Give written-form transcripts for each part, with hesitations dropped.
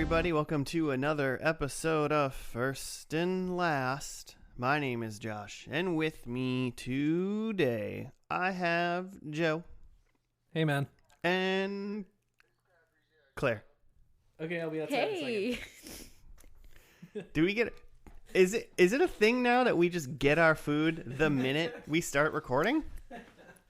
everybody. Welcome to another episode of First and Last. My name is Josh, and with me today, I have Joe. Hey, man. And Claire. Okay, I'll be outside in a second. Do we get... Is it a thing now that we just get our food the minute we start recording?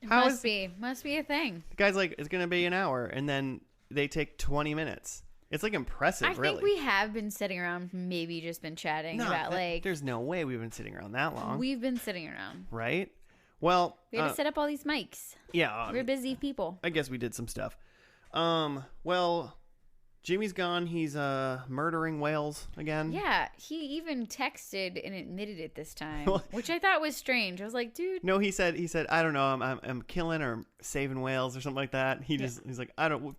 Must be a thing. The guy's like, it's going to be an hour, and then they take 20 minutes. It's like impressive, really. I think we have been sitting around, maybe just been chatting about There's no way we've been sitting around that long. We've been sitting around. Right? Well... We had to set up all these mics. Yeah. We're busy people. I guess we did some stuff. Well, Jimmy's gone. He's murdering whales again. Yeah, he even texted and admitted it this time, which I thought was strange. I was like, dude. No, he said, I don't know, I'm killing or saving whales or something like that. He's like,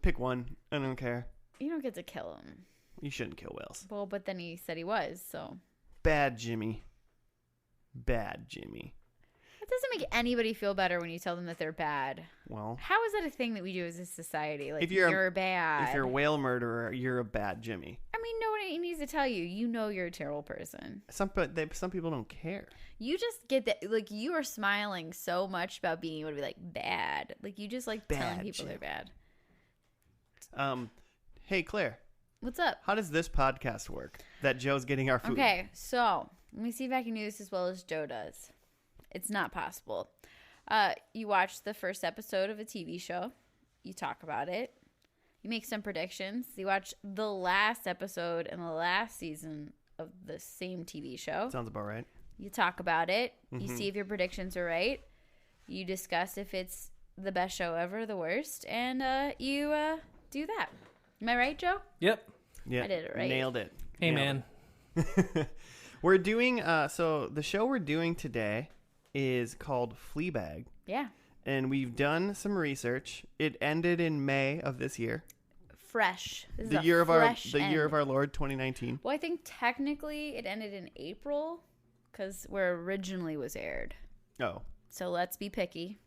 pick one. I don't care. You don't get to kill him. You shouldn't kill whales. Well, but then he said he was, so. Bad Jimmy. Bad Jimmy. It doesn't make anybody feel better when you tell them that they're bad. Well. How is that a thing that we do as a society? Like, if you're bad. If you're a whale murderer, you're a bad Jimmy. I mean, nobody needs to tell you. You know you're a terrible person. Some people don't care. You just get that, like, you are smiling so much about being able to be like bad. Like, you just like bad telling people Jim. they're bad. Hey, Claire. What's up? How does this podcast work that Joe's getting our food? Okay, so let me see if I can do this as well as Joe does. It's not possible. You watch the first episode of a TV show. You talk about it. You make some predictions. You watch the last episode in the last season of the same TV show. Sounds about right. You talk about it. You see if your predictions are right. You discuss if it's the best show ever, the worst, and you do that. Am I right, Joe? Yep. Yeah, I did it right. Nailed it. Hey, Nailed man. it. We're doing, so the show we're doing today is called Fleabag. Yeah. And we've done some research. It ended in May of this year. Fresh. This The is year a of our fresh end. year of our Lord 2019. Well, I think technically it ended in April because where originally was aired. Oh. So let's be picky.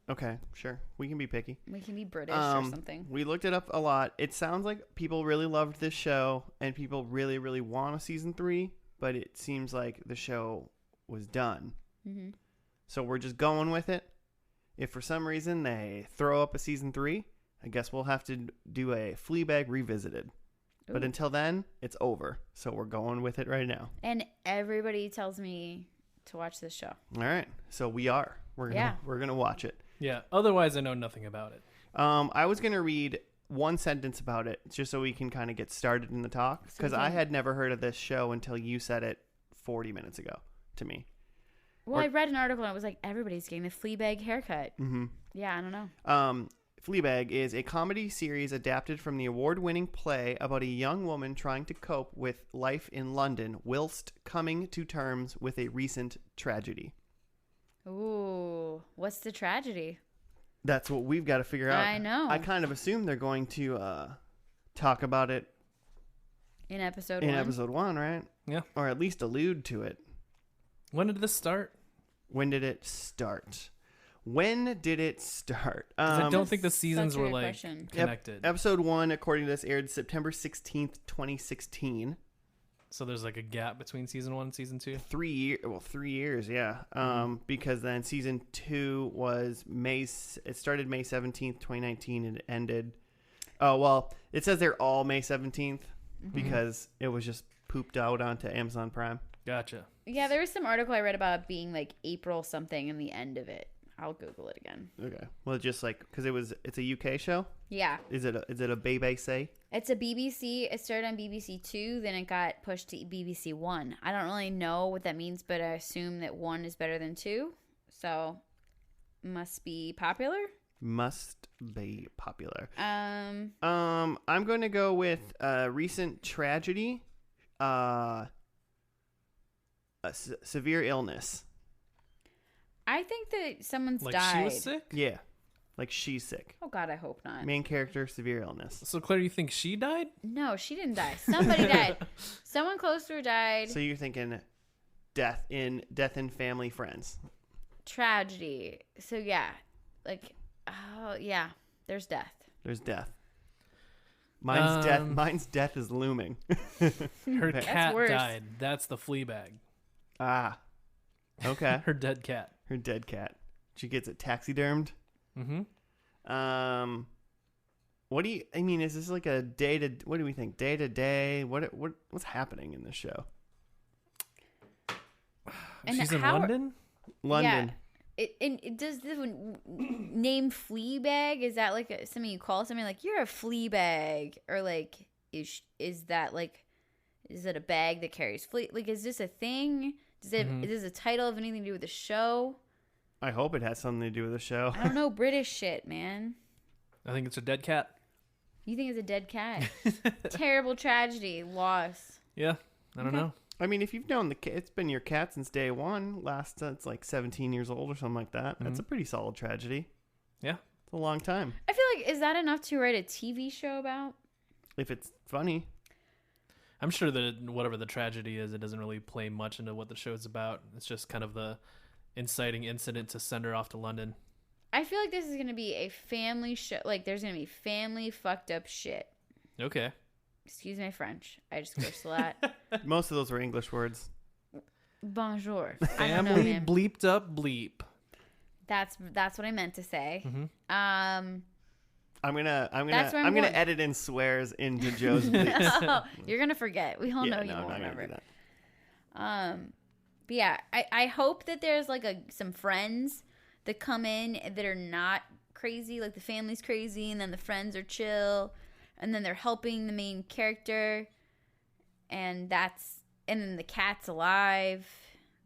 Okay, sure. We can be picky. We can be British or something. We looked it up a lot. It sounds like people really loved this show and people really, really want a season 3, but it seems like the show was done. Mm-hmm. So we're just going with it. If for some reason they throw up a season 3, I guess we'll have to do a Fleabag revisited. Ooh. But until then, it's over. So we're going with it right now. And everybody tells me to watch this show. All right. So we are. We're gonna watch it. Yeah. Otherwise, I know nothing about it. I was gonna read one sentence about it just so we can kind of get started in the talk because I had never heard of this show until you said it 40 minutes ago to me. Well, I read an article and it was like everybody's getting the Fleabag haircut. Mm-hmm. Yeah, I don't know. Fleabag is a comedy series adapted from the award-winning play about a young woman trying to cope with life in London whilst coming to terms with a recent tragedy. Ooh, what's the tragedy? That's what we've got to figure out. I know. I kind of assume they're going to talk about it in episode in 1? episode 1, right? Yeah. Or at least allude to it. When did this start? When did it start? When did it start? 'Cause I don't think the Such seasons a were good like question. connected. Episode 1, according to this, aired September 16th, 2016. So there's like a gap between season 1 and season 2. 3 years, yeah. Because then season 2 was it started May 17th, 2019, and it ended. Oh, well, it says they're all May 17th because it was just pooped out onto Amazon Prime. Gotcha. Yeah, there was some article I read about it being like April something and the end of it. I'll Google it again. Okay. Well, just like, because it's a UK show? Yeah. Is it a BBC? It's a BBC. It started on BBC 2, then it got pushed to BBC 1. I don't really know what that means, but I assume that 1 is better than 2. So, must be popular? Must be popular. Um, I'm going to go with recent tragedy, severe illness. I think that someone's Like died. she was sick? Yeah. Like she's sick. Oh, God, I hope not. Main character, severe illness. So Claire, you think she died? No, she didn't die. Somebody died. Someone close to her died. So you're thinking death in Family Friends. Tragedy. So, yeah. Like, oh, yeah. There's death. There's death. Mine's death is looming. Her cat worse. died. That's the Fleabag. Ah. Okay. Her dead cat. Her dead cat. She gets it taxidermed. Mm-hmm. What do you? I mean, is this like a day to? What do we think? Day to day? What's happening in this show? And She's in how- London. London. Yeah. Does the name Fleabag, is that like something you call something, like you're a Fleabag, or like is that like, is it a bag that carries flea? Like, is this a thing? Is this a title of anything to do with the show? I hope it has something to do with the show. I don't know, British shit, man. I think it's a dead cat. You think it's a dead cat? Terrible tragedy, loss. Yeah, I don't know. I mean, if you've known the cat, it's been your cat since day one. It's like 17 years old or something like that. That's a pretty solid tragedy. Yeah. It's a long time. I feel like, is that enough to write a TV show about? If it's funny. I'm sure that whatever the tragedy is, it doesn't really play much into what the show's about. It's just kind of the inciting incident to send her off to London. I feel like this is going to be a family show. Like, there's going to be family fucked up shit. Okay. Excuse my French. I just cursed a lot. Most of those were English words. Bonjour. I don't know, Family man. bleeped up bleep. That's what I meant to say. Mm-hmm. I'm That's gonna where I'm I'm gonna going. edit in swears into Joe's bleeps. Oh, you're going to forget. We all know you no, I'm won't not gonna remember. do that. But yeah, I hope that there's like some friends that come in that are not crazy. Like the family's crazy, and then the friends are chill, and then they're helping the main character, and then the cat's alive.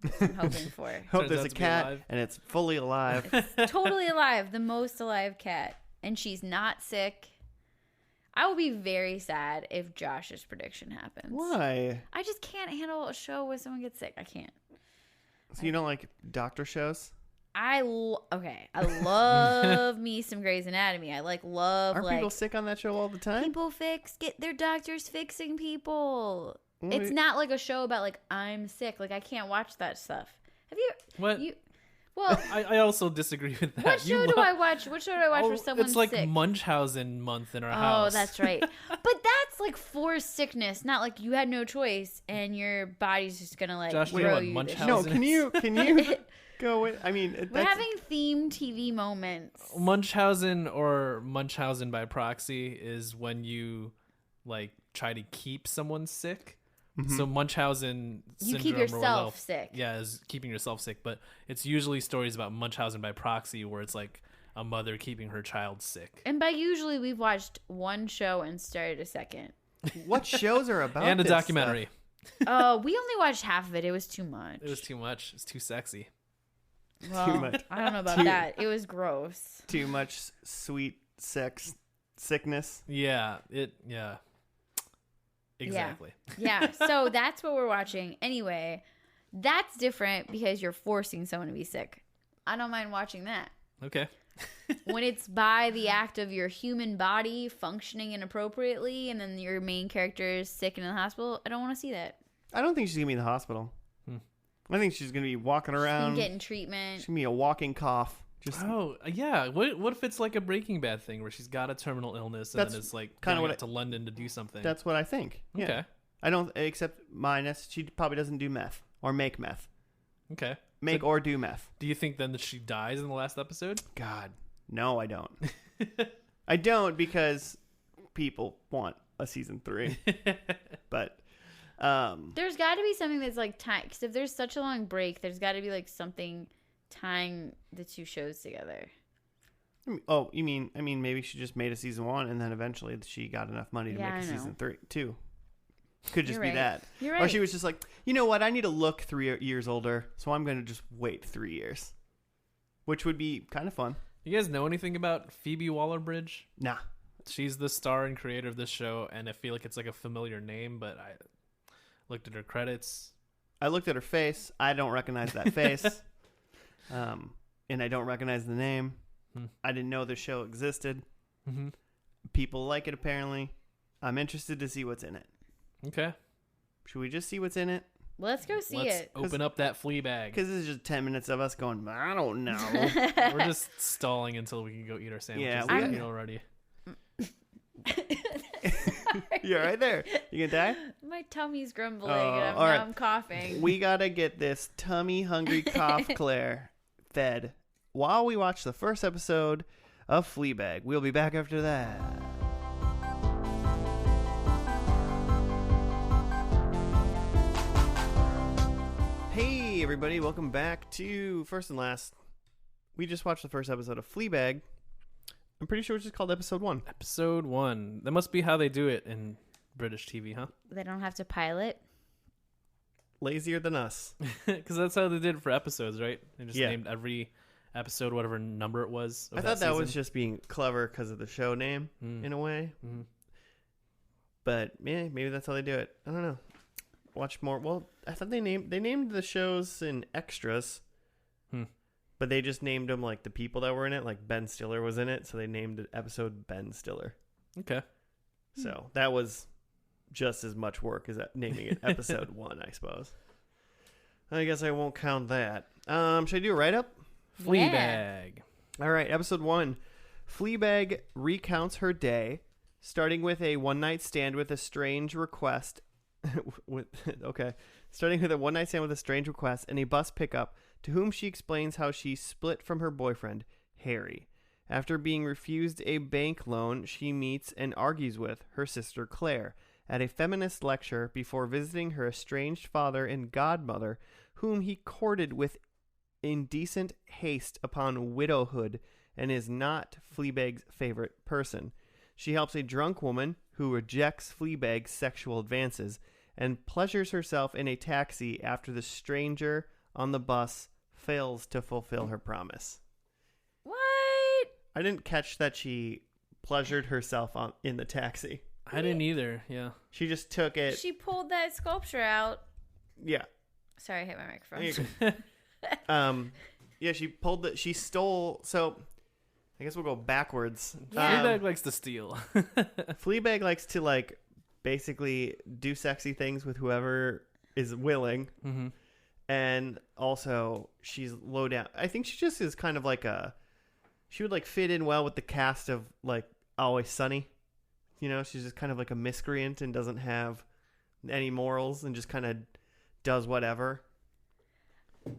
That's what I'm hoping for. Hope Turns there's out a to be cat alive. and it's fully alive. Totally alive, the most alive cat, and she's not sick. I will be very sad if Josh's prediction happens. Why? I just can't handle a show where someone gets sick. I can't. So you don't like doctor shows? I love me some Grey's Anatomy. I love Aren't like people sick on that show all the time? people get their doctors fixing people. What? It's not like a show about like I'm sick. Like I can't watch that stuff. Have you? What? Well, I also disagree with that. what show do I watch? What show do I watch where someone's It's like sick? Munchausen month in our Oh, house. that's right. But that's like forced sickness, not like you had no choice and your body's just gonna like Josh, do you throw know what you. Munchausen No, is? can you go with? I mean, We're that's, having themed TV moments. Munchausen or Munchausen by proxy is when you like try to keep someone sick. So Munchausen You syndrome keep or yourself whatever- sick. Yeah, is keeping yourself sick, but it's usually stories about Munchausen by proxy where it's like a mother keeping her child sick. And by usually we've watched one show and started a second. what shows are about And a this documentary. Oh, we only watched half of it. It was too much. It was too much. It's too sexy. well, too much. I don't know about Too- that. It was gross. stuff? Too much sweet sickness. Yeah, exactly. Yeah, so that's what we're watching. Anyway, that's different because you're forcing someone to be sick. I don't mind watching that. Okay. When it's by the act of your human body functioning inappropriately and then your main character is sick and in the hospital, I don't want to see that. I don't think she's gonna be in the hospital. I think she's gonna be walking around. Getting treatment. She's gonna be a walking cough. Just Oh, yeah. What if it's like a Breaking Bad thing where she's got a terminal illness and That's then it's like kinda going what out to London to do something? that's what I think. Yeah. Okay. I don't except minus she probably doesn't do meth or make meth. Okay. Make or do meth. Do you think then that she dies in the last episode? God, no, I don't. I don't because people want a season 3. But There's got to be something that's like time, because if there's such a long break, there's got to be like something tying the two shows together. oh, you mean maybe she just made a season 1 and then eventually she got enough money to Yeah, make a I know. season 3 too. Could just You're be right. that. You're Or right. she was just like, you know what? I need to look 3 years older, so I'm going to just wait 3 years, which would be kind of fun. You guys know anything about Phoebe Waller-Bridge? Nah. She's the star and creator of this show, and I feel like it's like a familiar name, but I looked at her credits. I looked at her face. I don't recognize that face. And I don't recognize the name. I didn't know the show existed. Mm-hmm. People like it, apparently. I'm interested to see what's in it. Okay. Should we just see what's in it? Let's go see Let's it. open up that Fleabag. Because this is just 10 minutes of us going, I don't know. We're just stalling until we can go eat our sandwiches. Yeah, that we- we already. You're right there. You gonna die? My tummy's grumbling Oh, and all right. I'm coughing. We gotta get this tummy hungry cough Claire fed while we watch the first episode of Fleabag. We'll be back after that. Hey everybody, welcome back to First and Last. We just watched the first episode of Fleabag. I'm pretty sure it's just called episode 1. Episode 1. That must be how they do it in British TV, huh? They don't have to pilot. Lazier than us. Because that's how they did it for episodes, right? They just Yeah. named every episode whatever number it was. I thought that was just being clever because of the show name, in a way. Mm. But yeah, maybe that's how they do it. I don't know. Watch more. Well, I thought they named the shows in extras, but they just named them like the people that were in it. Like Ben Stiller was in it, so they named the episode Ben Stiller. Okay. So that was just as much work as naming it episode 1, I suppose. I guess I won't count that. Should I do a write up? Fleabag. All right, episode 1. Fleabag recounts her day, starting with a one-night stand with a strange request. Starting with a one-night stand with a strange request and a bus pickup, to whom she explains how she split from her boyfriend, Harry. After being refused a bank loan, she meets and argues with her sister Claire at a feminist lecture before visiting her estranged father and godmother, whom he courted with indecent haste upon widowhood and is not Fleabag's favorite person. She helps a drunk woman who rejects Fleabag's sexual advances and pleasures herself in a taxi after the stranger on the bus fails to fulfill her promise. What? I didn't catch that she pleasured herself in the taxi. I didn't either, yeah. She just took it. She pulled that sculpture out. Yeah. Sorry, I hit my microphone. Yeah, she stole. So I guess we'll go backwards. Yeah. Fleabag likes to steal. Fleabag likes to like basically do sexy things with whoever is willing. Mm-hmm. And also she's low down. I think she just is kind of like she would like fit in well with the cast of like Always Sunny. You know, she's just kind of like a miscreant and doesn't have any morals and just kind of does whatever.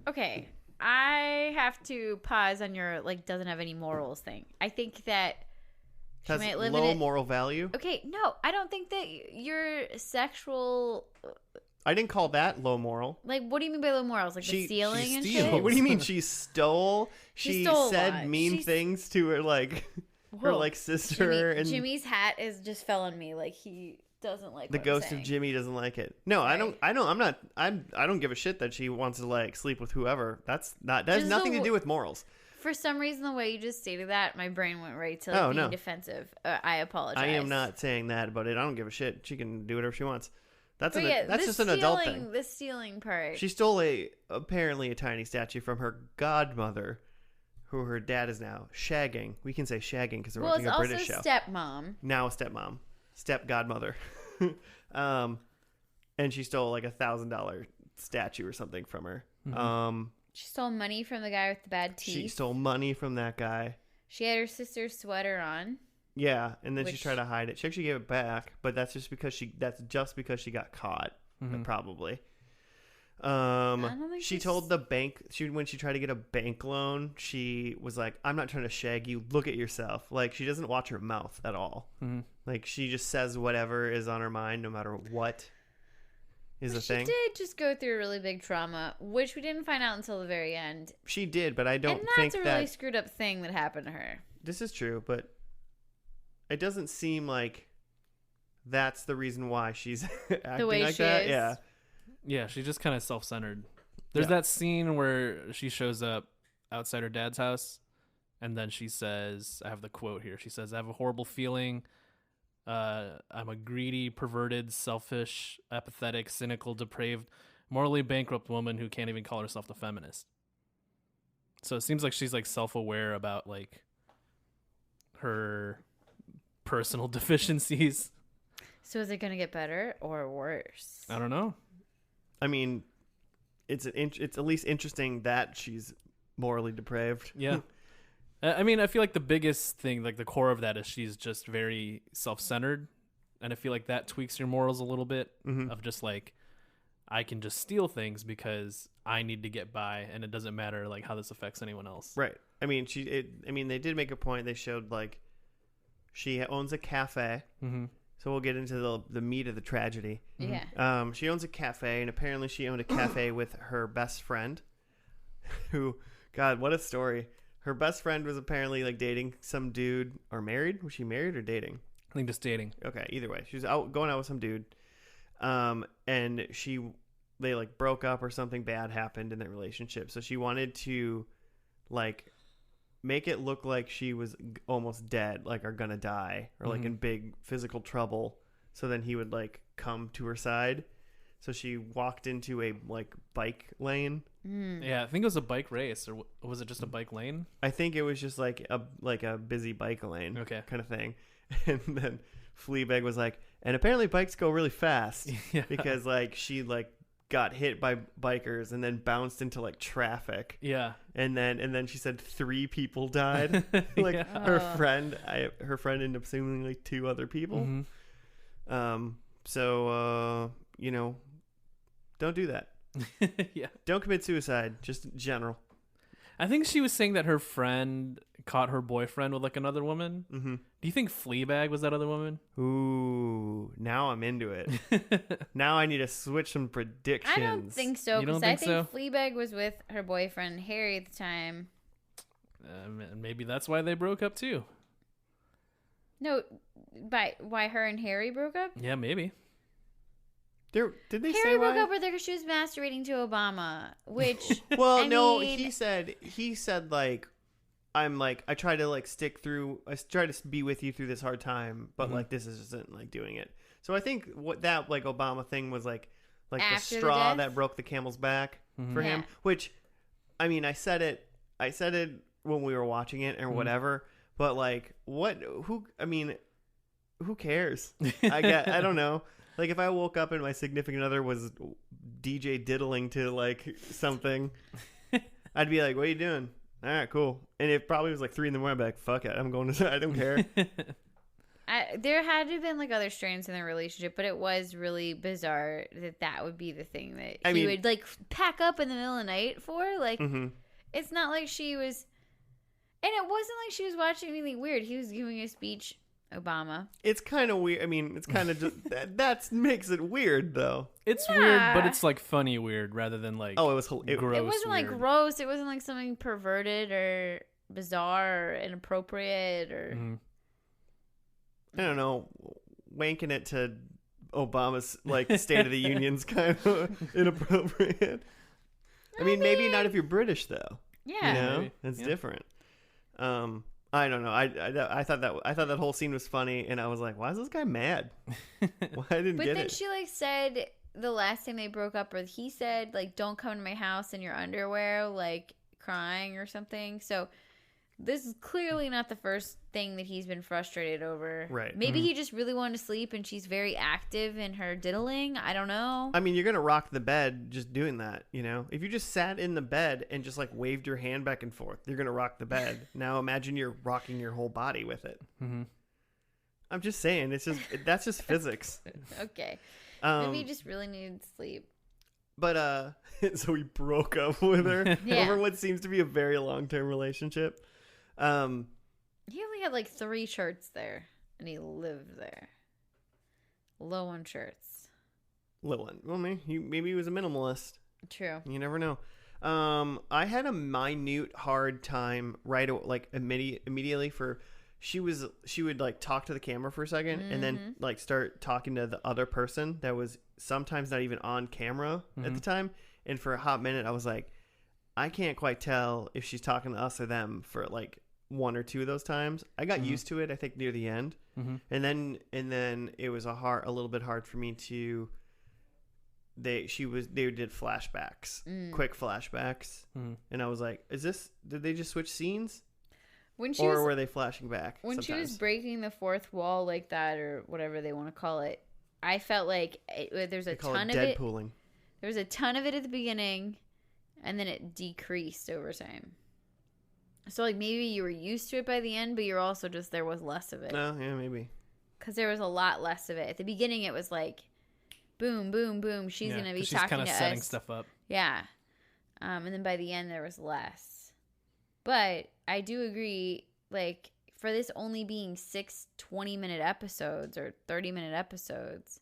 Okay, I have to pause on your like doesn't have any morals thing. I think that she Has might live low in moral value. Okay, no, I don't think that your sexual. I didn't call that low moral. Like, what do you mean by low morals? Like the stealing she and steals. shit? What do you mean she stole? She stole a said lot. mean things to her like her Whoa. like sister and Jimmy's hat is just fell on me. Like he doesn't like the what I'm ghost of saying. Jimmy doesn't like it. No, Sorry. I don't give a shit that she wants to like sleep with whoever. That has Just nothing the to do with morals. For some reason, the way you just stated that, my brain went right to like, being no. defensive. I apologize. I am not saying that about it. I don't give a shit. She can do whatever she wants. That's But yeah, that's the just an adult thing. The stealing part. She stole apparently a tiny statue from her godmother, who her dad is now shagging. We can say shagging because we're well, watching it's a also British show. stepmom. Now a stepmom, step godmother, and she stole like $1,000 statue or something from her. Mm-hmm. She stole money from the guy with the bad teeth. She stole money from that guy. She had her sister's sweater on. Yeah, and then she Which- tried to hide it. She actually gave it back, but that's just because she got caught, probably. don't think She she's- told the bank when she tried to get a bank loan, she was like, "I'm not trying to shag you. Look at yourself." Like she doesn't watch her mouth at all. Mm-hmm. Like she just says whatever is on her mind, no matter what is a thing. She did just go through a really big trauma, which we didn't find out until the very end. She did, but I don't and think that's a really screwed up thing that happened to her. this is true. But it doesn't seem like that's the reason why she's acting way like she that. is. Yeah. Yeah, she's just kind of self-centered. There's Yeah. that scene where she shows up outside her dad's house, and then she says, I have the quote here. She says, "I have a horrible feeling. I'm a greedy, perverted, selfish, apathetic, cynical, depraved, morally bankrupt woman who can't even call herself a feminist." So it seems like she's like self-aware about like her personal deficiencies. So is it going to get better or worse? I don't know. I mean, it's at least interesting that she's morally depraved. Yeah. I mean, I feel like the biggest thing, like the core of that, is she's just very self-centered, and I feel like that tweaks your morals a little bit. Of just like, I can just steal things because I need to get by, and it doesn't matter like how this affects anyone else. Right. I mean, they did make a point. They showed like she owns a cafe. So we'll get into the meat of the tragedy. Yeah. She owns a cafe, and apparently she owned a cafe with her best friend, who, God, what a story. Her best friend was apparently like dating some dude, or married. Was she married or dating? I think just dating. Okay, either way, she was going out with some dude, and they like broke up or something bad happened in their relationship. So she wanted to like make it look like she was almost dead, like or gonna die, or like in big physical trouble. So then he would like come to her side. So she walked into a like bike lane. Yeah, I think it was a bike race, or was it just a bike lane? I think it was just like a busy bike lane, kind of thing. And then Fleabag was like, and apparently bikes go really fast because like she like got hit by bikers and then bounced into like traffic. Yeah, and then she said 3 people died. Like her friend ended up seeing like 2 other people. So you know, don't do that. Yeah, don't commit suicide, just in general. I think she was saying that her friend caught her boyfriend with like another woman. Do you think Fleabag was that other woman? Ooh, now I'm into it. Now I need to switch some predictions. I don't think so, because I think Fleabag was with her boyfriend Harry at the time. Maybe that's why they broke up too. No, why her and Harry broke up? Yeah, maybe. Did they say Harry why? broke up with her because she was masturbating to Obama, which well, no, he said like, I try to like stick through. I try to be with you through this hard time, but like this isn't like doing it. So I think what that like Obama thing was like the straw that broke the camel's back for him. Which, I mean, I said it when we were watching it or whatever. But like, who cares? I don't know. Like, if I woke up and my significant other was DJ diddling to, like, something, I'd be like, what are you doing? All right, cool. And it probably was, like, 3 in the morning. I'd be like, fuck it. I'm going to... I don't care. There had to have been, like, other strands in their relationship, but it was really bizarre that would be the thing that he would, like, pack up in the middle of the night for. Like, it's not like she was... And it wasn't like she was watching anything weird. He was giving a speech... Obama. It's kind of weird. I mean, it's kind of just that makes it weird, though. It's weird, but it's like funny weird rather than like gross. It wasn't like gross. It wasn't like something perverted or bizarre or inappropriate or I don't know. Wanking it to Obama's like State of the Union's kind of inappropriate. I mean, maybe not if you're British though. Yeah, you know, it's different. I don't know. I thought that whole scene was funny, and I was like, "Why is this guy mad? Why I didn't get it?" But then she like said the last time they broke up, or he said like, "Don't come to my house in your underwear," like crying or something. So this is clearly not the first thing that he's been frustrated over. Right. Maybe he just really wanted to sleep, and she's very active in her diddling. I don't know. I mean, you're gonna rock the bed just doing that, you know. If you just sat in the bed and just like waved your hand back and forth, you're gonna rock the bed. Now imagine you're rocking your whole body with it. I'm just saying, that's just physics. Okay. Maybe you just really needed sleep. But so he broke up with her over what seems to be a very long-term relationship. He only had like 3 shirts there, and he lived there. Low on shirts. Low on. Well, maybe he was a minimalist. True. You never know. I had a minute hard time immediately for. She would like talk to the camera for a second and then like start talking to the other person that was sometimes not even on camera at the time. And for a hot minute, I was like, I can't quite tell if she's talking to us or them for like 1 or 2 of those times. I got used to it, I think, near the end. And then it was a little bit hard for me to. They did flashbacks, quick flashbacks, and I was like, did they just switch scenes? Were they flashing back? When she was breaking the 4th wall like that, or whatever they want to call it, I felt like there's a ton of it. Deadpooling. There was a ton of it at the beginning, and then it decreased over time. So like maybe you were used to it by the end, but you're also just there was less of it. Oh, yeah, maybe. Because there was a lot less of it. At the beginning, it was like, boom, boom, boom. She's going to be talking kind of to setting us. stuff up. Yeah. And then by the end, there was less. But I do agree, like, for this only being 6 20-minute episodes or 30-minute episodes,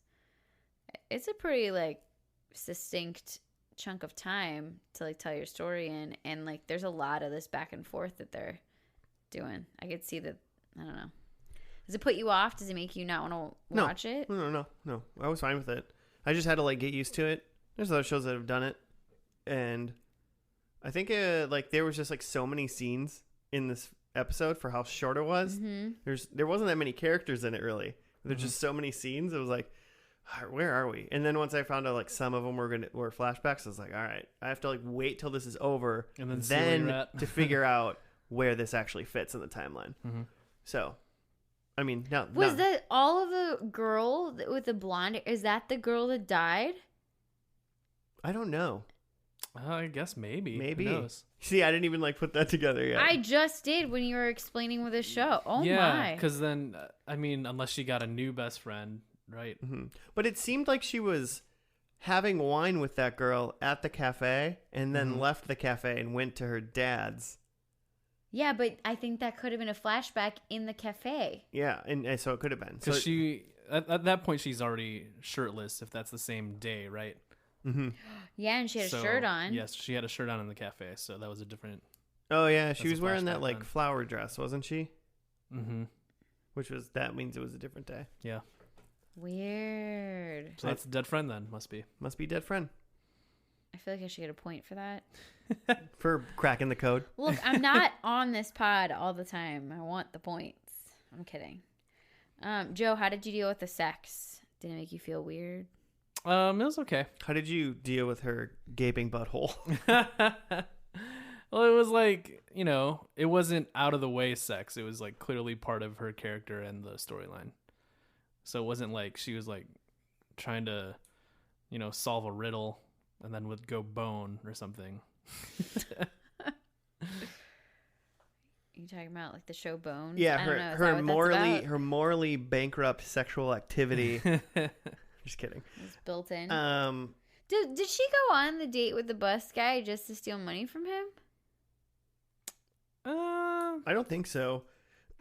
it's a pretty, like, succinct chunk of time to, like, tell your story in. And, like, there's a lot of this back and forth that they're doing. I could see that, I don't know. Does it put you off? Does it make you not want to watch it? No. I was fine with it. I just had to, like, get used to it. There's other shows that have done it. And I think, like, there was just, like, so many scenes in this episode for how short it was. Mm-hmm. There wasn't that many characters in it, really. There's just so many scenes. It was like, where are we? And then once I found out, like, some of them were flashbacks, I was like, all right, I have to, like, wait till this is over and then to figure out where this actually fits in the timeline. So, I mean, was that all of the girl with the blonde? Is that the girl that died? I don't know. I guess maybe. Maybe. Who knows? See, I didn't even, like, put that together yet. I just did when you were explaining with the show. Oh yeah, my! because then I mean, unless she got a new best friend, right? But it seemed like she was having wine with that girl at the cafe and then left the cafe and went to her dad's. Yeah, but I think that could have been a flashback in the cafe. Yeah, and so it could have been. Because she at that point she's already shirtless. If that's the same day, right? Yeah, and she had a shirt on. Yes, she had a shirt on in the cafe, so that was a different. Oh yeah, she That's was a wearing that flashback like then. flower dress, wasn't she? Which That means it was a different day. yeah. Weird. So that's a dead friend then. Must be dead friend I feel like I should get a point for that. for cracking the code. Look, I'm not on this pod all the time. I want the points. I'm kidding. Joe, how did you deal with the sex? Did it make you feel weird? It was okay. How did you deal with her gaping butthole? Well, it was like, it wasn't out of the way sex. It was like clearly part of her character and the storyline. So it wasn't like she was like trying to, solve a riddle and then would go bone or something. You talking about like the show Bones? Yeah, I don't know. Is that her what that's about? her morally bankrupt sexual activity. Just kidding. It's built in. Did she go on the date with the bus guy just to steal money from him? I don't think so.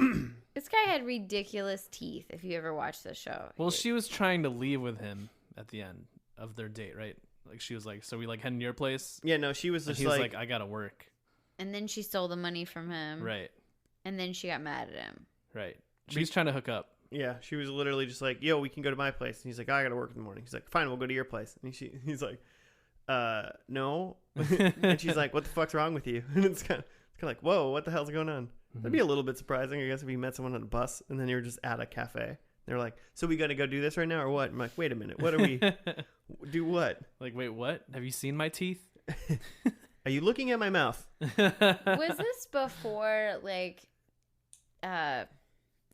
This guy had ridiculous teeth. If you ever watched the show. Well, she was trying to leave with him at the end of their date, right? Like she was like, so we like heading to your place? Yeah, no, she was And just he was like, I gotta work. And then she stole the money from him. Right. And then she got mad at him. Right. She's trying to hook up. yeah, she was literally just like, yo, we can go to my place. And he's like, I gotta work in the morning. He's like, fine, we'll go to your place. And he's like, no. And she's like, what the fuck's wrong with you? And it's kind of like, whoa, what the hell's going on? That'd be a little bit surprising, I guess, if you met someone on a bus and then you were just at a cafe. They're like, so we got to go do this right now or what? I'm like, wait a minute. What are we? Do what? Like, wait, what? Have you seen my teeth? Are you looking at my mouth? Was this before, like,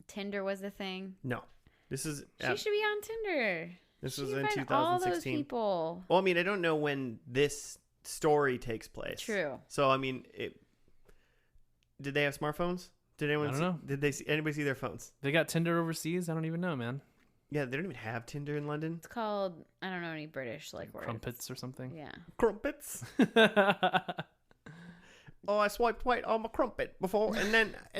Tinder was the thing? No. This is... She should be on Tinder. This She was can in find 2016. all those people. Well, I mean, I don't know when this story takes place. True. So, I mean, did they have smartphones? Did anyone? I don't know. Did anybody see their phones? They got Tinder overseas? I don't even know, man. Yeah, they don't even have Tinder in London. It's called, I don't know any British, like, words. Crumpets or something? Yeah. Crumpets. Oh, I swiped right on my crumpet before, and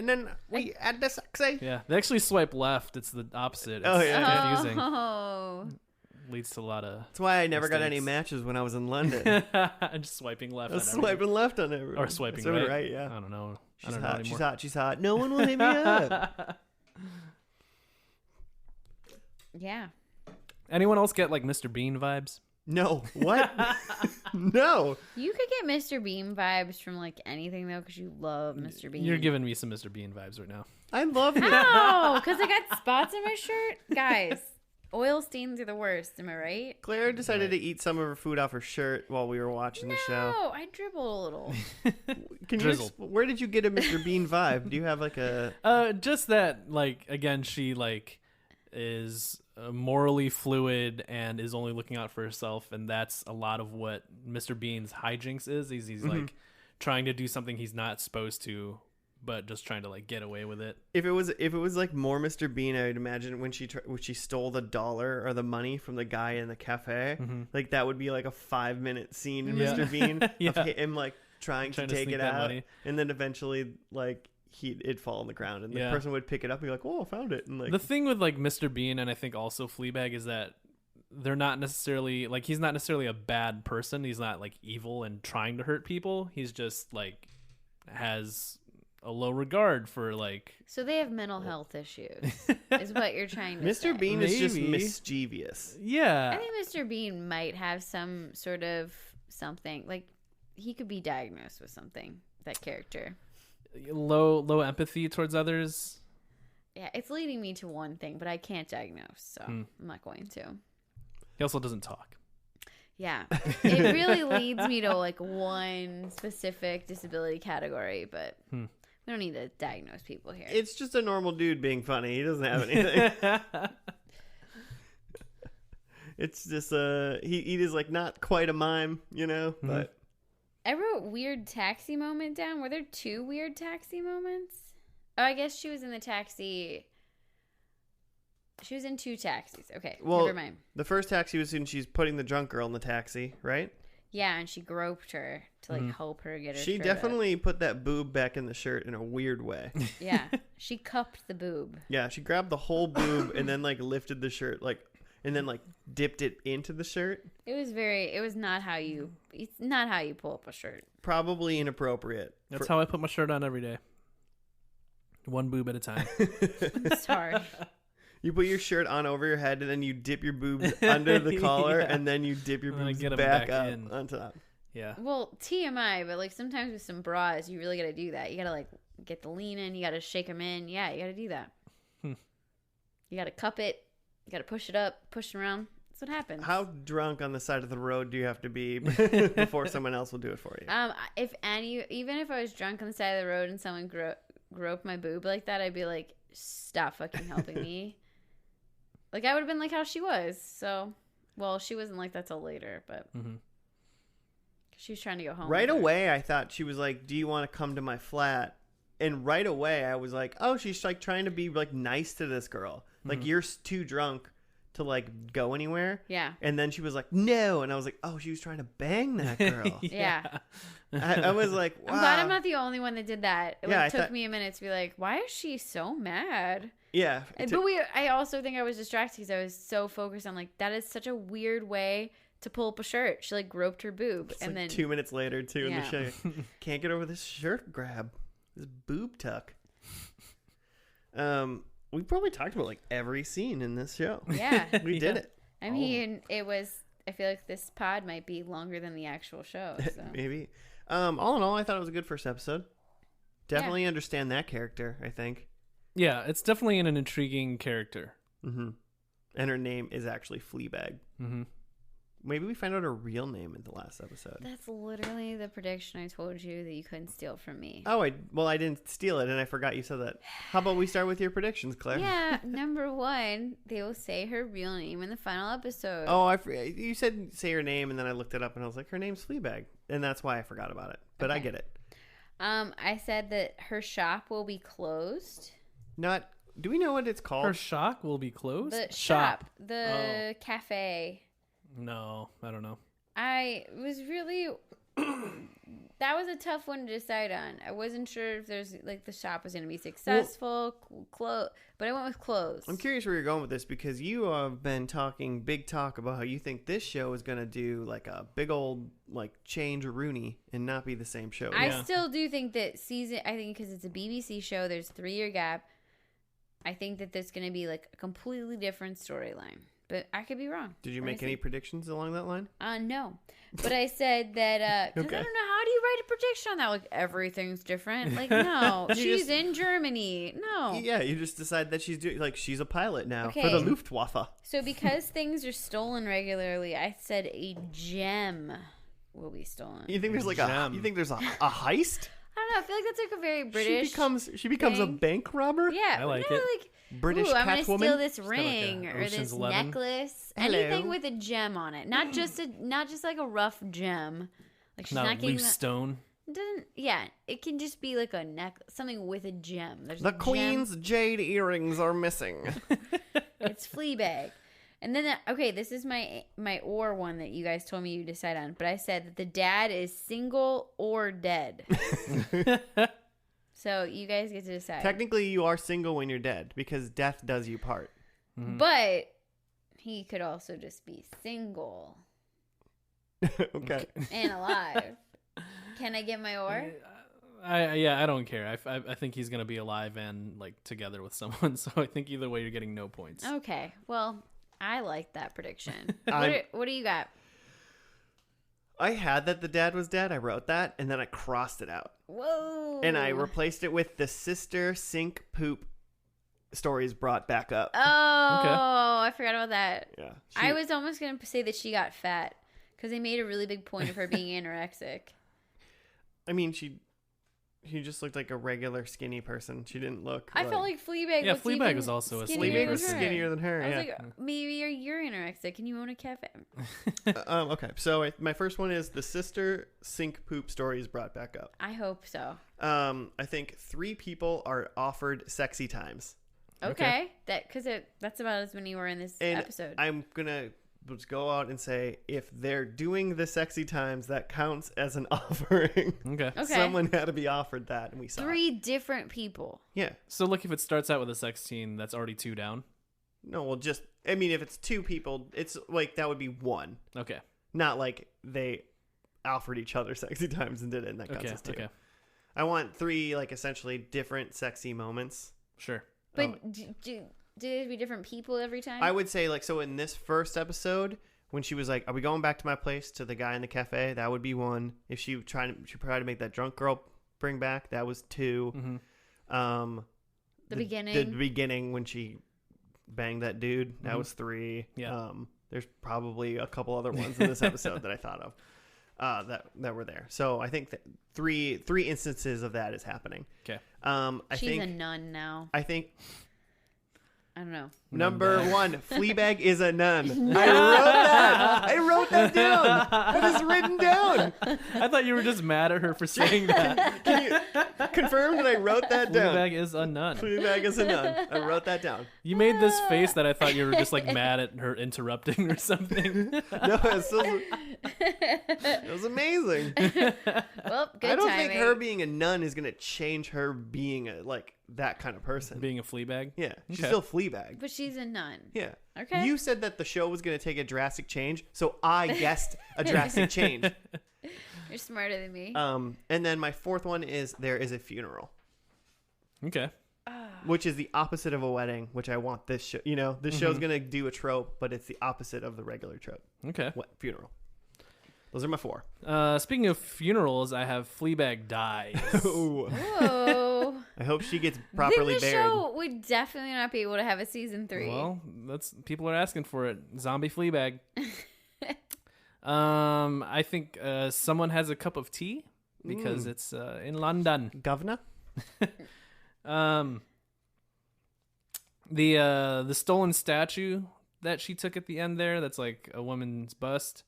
then we had the sexy. Yeah, they actually swipe left. It's the opposite. It's Oh, yeah. confusing. Oh. Leads to a lot of That's why I never got any mistakes. matches when I was in London. just swiping left. I was on everything. swiping left on everyone. Or swiping Swiping right. yeah. I don't know. I She's don't know hot. anymore. She's hot. She's hot. No one will hit me up. Yeah. Anyone else get like Mr. Bean vibes? No. What? No. You could get Mr. Bean vibes from, like, anything, though, because you love Mr. Bean. You're giving me some Mr. Bean vibes right now. I love it. Oh, because I got spots on my shirt? Guys, oil stains are the worst. Am I right? Claire decided to eat some of her food off her shirt while we were watching the show. No, I dribbled a little. Can you? Drizzle. Where did you get a Mr. Bean vibe? Do you have like a? Just that, like, again, she like is morally fluid and is only looking out for herself, and that's a lot of what Mr. Bean's hijinks is. He's like trying to do something he's not supposed to but just trying to like get away with it. If it was like more Mr. Bean, I would imagine when she stole the dollar or the money from the guy in the cafe, like that would be like a 5-minute scene in Mr. Bean of him like trying to take it out, money. And then eventually like it'd fall on the ground and the person would pick it up and be like, "Oh, I found it." And like the thing with like Mr. Bean and I think also Fleabag is that they're not necessarily like he's not necessarily a bad person. He's not like evil and trying to hurt people. He's just like has a low regard for like. So they have mental health issues, is what you're trying to say. Mr. Bean is just mischievous. I think Mr. Bean might have some sort of something like he could be diagnosed with something. That character, low empathy towards others. Yeah, it's leading me to one thing, but I can't diagnose, so I'm not going to. He also doesn't talk. Yeah. It really leads me to like one specific disability category, but we don't need to diagnose people here. It's just a normal dude being funny. He doesn't have anything. It's just he is like not quite a mime, you know, but I wrote weird taxi moment down. Were there 2 weird taxi moments? Oh, I guess she was in the taxi. She was in 2 taxis. Okay, well, never mind. The first taxi was when she's putting the drunk girl in the taxi, right? Yeah, and she groped her to like help her get her She shirt definitely put that boob back in the shirt in a weird way. Yeah, she cupped the boob. Yeah, she grabbed the whole boob and then like lifted the shirt like and then like dipped it into the shirt. It's not how you pull up a shirt. Probably inappropriate. That's how I put my shirt on every day. One boob at a time. I'm sorry. You put your shirt on over your head, and then you dip your boobs under the collar, and then you dip your boobs back up on top. Yeah. Well, TMI, but like sometimes with some bras, you really got to do that. You got to like get the lean in. You got to shake them in. Yeah, you got to do that. You got to cup it. You got to push it up, push it around. That's what happens. How drunk on the side of the road do you have to be before someone else will do it for you? Even if I was drunk on the side of the road and someone groped my boob like that, I'd be like, stop fucking helping me. Like, I would have been like how she was. So, well, she wasn't like that till later, but she was trying to go home. Right away, I thought she was like, do you want to come to my flat? And right away, I was like, oh, she's like trying to be like nice to this girl. Like, you're too drunk to like go anywhere. Yeah. And then she was like, no. And I was like, oh, she was trying to bang that girl. Yeah. I was like, wow. I'm glad I'm not the only one that did that. It took me a minute to be like, why is she so mad? Yeah. But I also think I was distracted because I was so focused on like, that is such a weird way to pull up a shirt. She like groped her boob. It's and like then 2 minutes later, too, in the show. Can't get over this shirt grab. This boob tuck. We probably talked about like every scene in this show. Yeah. We did it. I mean, I feel like this pod might be longer than the actual show. So. Maybe. All in all, I thought it was a good first episode. Definitely understand that character, I think. Yeah, it's definitely an intriguing character. Mm-hmm. And her name is actually Fleabag. Mm-hmm. Maybe we find out her real name in the last episode. That's literally the prediction I told you that you couldn't steal from me. Oh, I didn't steal it, and I forgot you said that. How about we start with your predictions, Claire? Yeah, number 1, they will say her real name in the final episode. Oh, you said say her name, and then I looked it up, and I was like, her name's Fleabag, and that's why I forgot about it. But I get it. I said that her shop will be closed. Do we know what it's called? Her shop will be closed? The shop. The cafe. No, I don't know. I was really... that was a tough one to decide on. I wasn't sure if there's like the shop was going to be successful, but I went with closed. I'm curious where you're going with this because you have been talking big talk about how you think this show is going to do like a big old like change Rooney and not be the same show. I still do think that I think because it's a BBC show, there's a 3-year gap. I think that there's going to be like a completely different storyline. But I could be wrong. Did you make any predictions along that line? No. But I said that, because I don't know, how do you write a prediction on that? Like, everything's different. Like, no. She's in Germany. No. Yeah, you just decide that she's a pilot now for the Luftwaffe. So because things are stolen regularly, I said a gem will be stolen. You think there's like you think there's a heist? I don't know. I feel like that's like a very British She becomes a bank robber? Yeah. I like it. Like, British I'm going to Catwoman? steal this ring like or this 11. necklace. Hello. Anything with a gem on it. Not just like a rough gem. Like she's Not not a getting loose stone. doesn't. Yeah, it can just be like a something with a gem. There's The a gem. queen's jade earrings are missing. It's Fleabag. And then, okay, this is my or one that you guys told me you decide on. But I said that the dad is single or dead. So you guys get to decide. Technically, you are single when you're dead because death does you part. Mhm. But he could also just be single Okay. and alive. Can I get my or? I don't care. I think he's gonna be alive and like together with someone. So I think either way, you're getting no points. Okay. Well, I like that prediction. I'm- What do you got? I had that the dad was dead. I wrote that, and then I crossed it out. Whoa. And I replaced it with the sister sink poop stories brought back up. Oh, I forgot about that. Yeah. I was almost going to say that she got fat because they made a really big point of her being anorexic. I mean, she just looked like a regular skinny person. She didn't look. I felt like Fleabag Yeah, was Fleabag even was also a skinnier skinny Fleabag than was her. skinnier than her. I was Yeah. like, maybe you're anorexic. Can you own a cafe? Okay. So my first one is the sister sink poop stories brought back up. I hope so. I think 3 people are offered sexy times. Okay. That's about as many were in this And episode. I'm gonna just go out and say if they're doing the sexy times, that counts as an offering. Okay. Okay. Someone had to be offered that, and we saw 3 it. different people. Yeah. So look, if it starts out with a sex scene, that's already 2 down. No, well, just I mean, if it's 2 people, it's like that would be 1, Okay. not like they offered each other sexy times and did it, and that counts Okay. as 2. Okay. I want 3 like essentially different sexy moments. Sure. But do it be different people every time? I would say like so in this first episode when she was like, "Are we going back to my place?" to the guy in the cafe, that would be 1. If she tried to make that drunk girl bring back, that was 2. Mm-hmm. The beginning. the beginning when she banged that dude, that was 3. Yeah. There's probably a couple other ones in this episode that I thought of that were there. So I think that 3 instances of that is happening. Okay. She's a nun now. I think I don't know. number 1, Fleabag is a nun. I wrote that down. That is written down. I thought you were just mad at her for saying that. Can you confirm that I wrote that down? Fleabag is a nun. Fleabag is a nun. I wrote that down. You made this face that I thought you were just like mad at her interrupting or something. No, it was amazing. Well, good I don't timing. think her being a nun is going to change her being that kind of person. Being a Fleabag. Yeah, she's Okay. still Fleabag. But she's a nun. Yeah. Okay. You said that the show was going to take a drastic change, so I guessed a drastic change. You're smarter than me. And then my 4th one is there is a funeral, Okay. which is the opposite of a wedding, which I want this show. You know, this show's going to do a trope, but it's the opposite of the regular trope. Okay. What funeral? Those are my 4. Speaking of funerals, I have Fleabag dies. Ooh. Whoa. I hope she gets properly then the buried. show would definitely not be able to have a season 3. Well, that's people are asking for it. Zombie Fleabag. I think someone has a cup of tea because it's in London. Governor? The stolen statue that she took at the end there, that's like a woman's bust,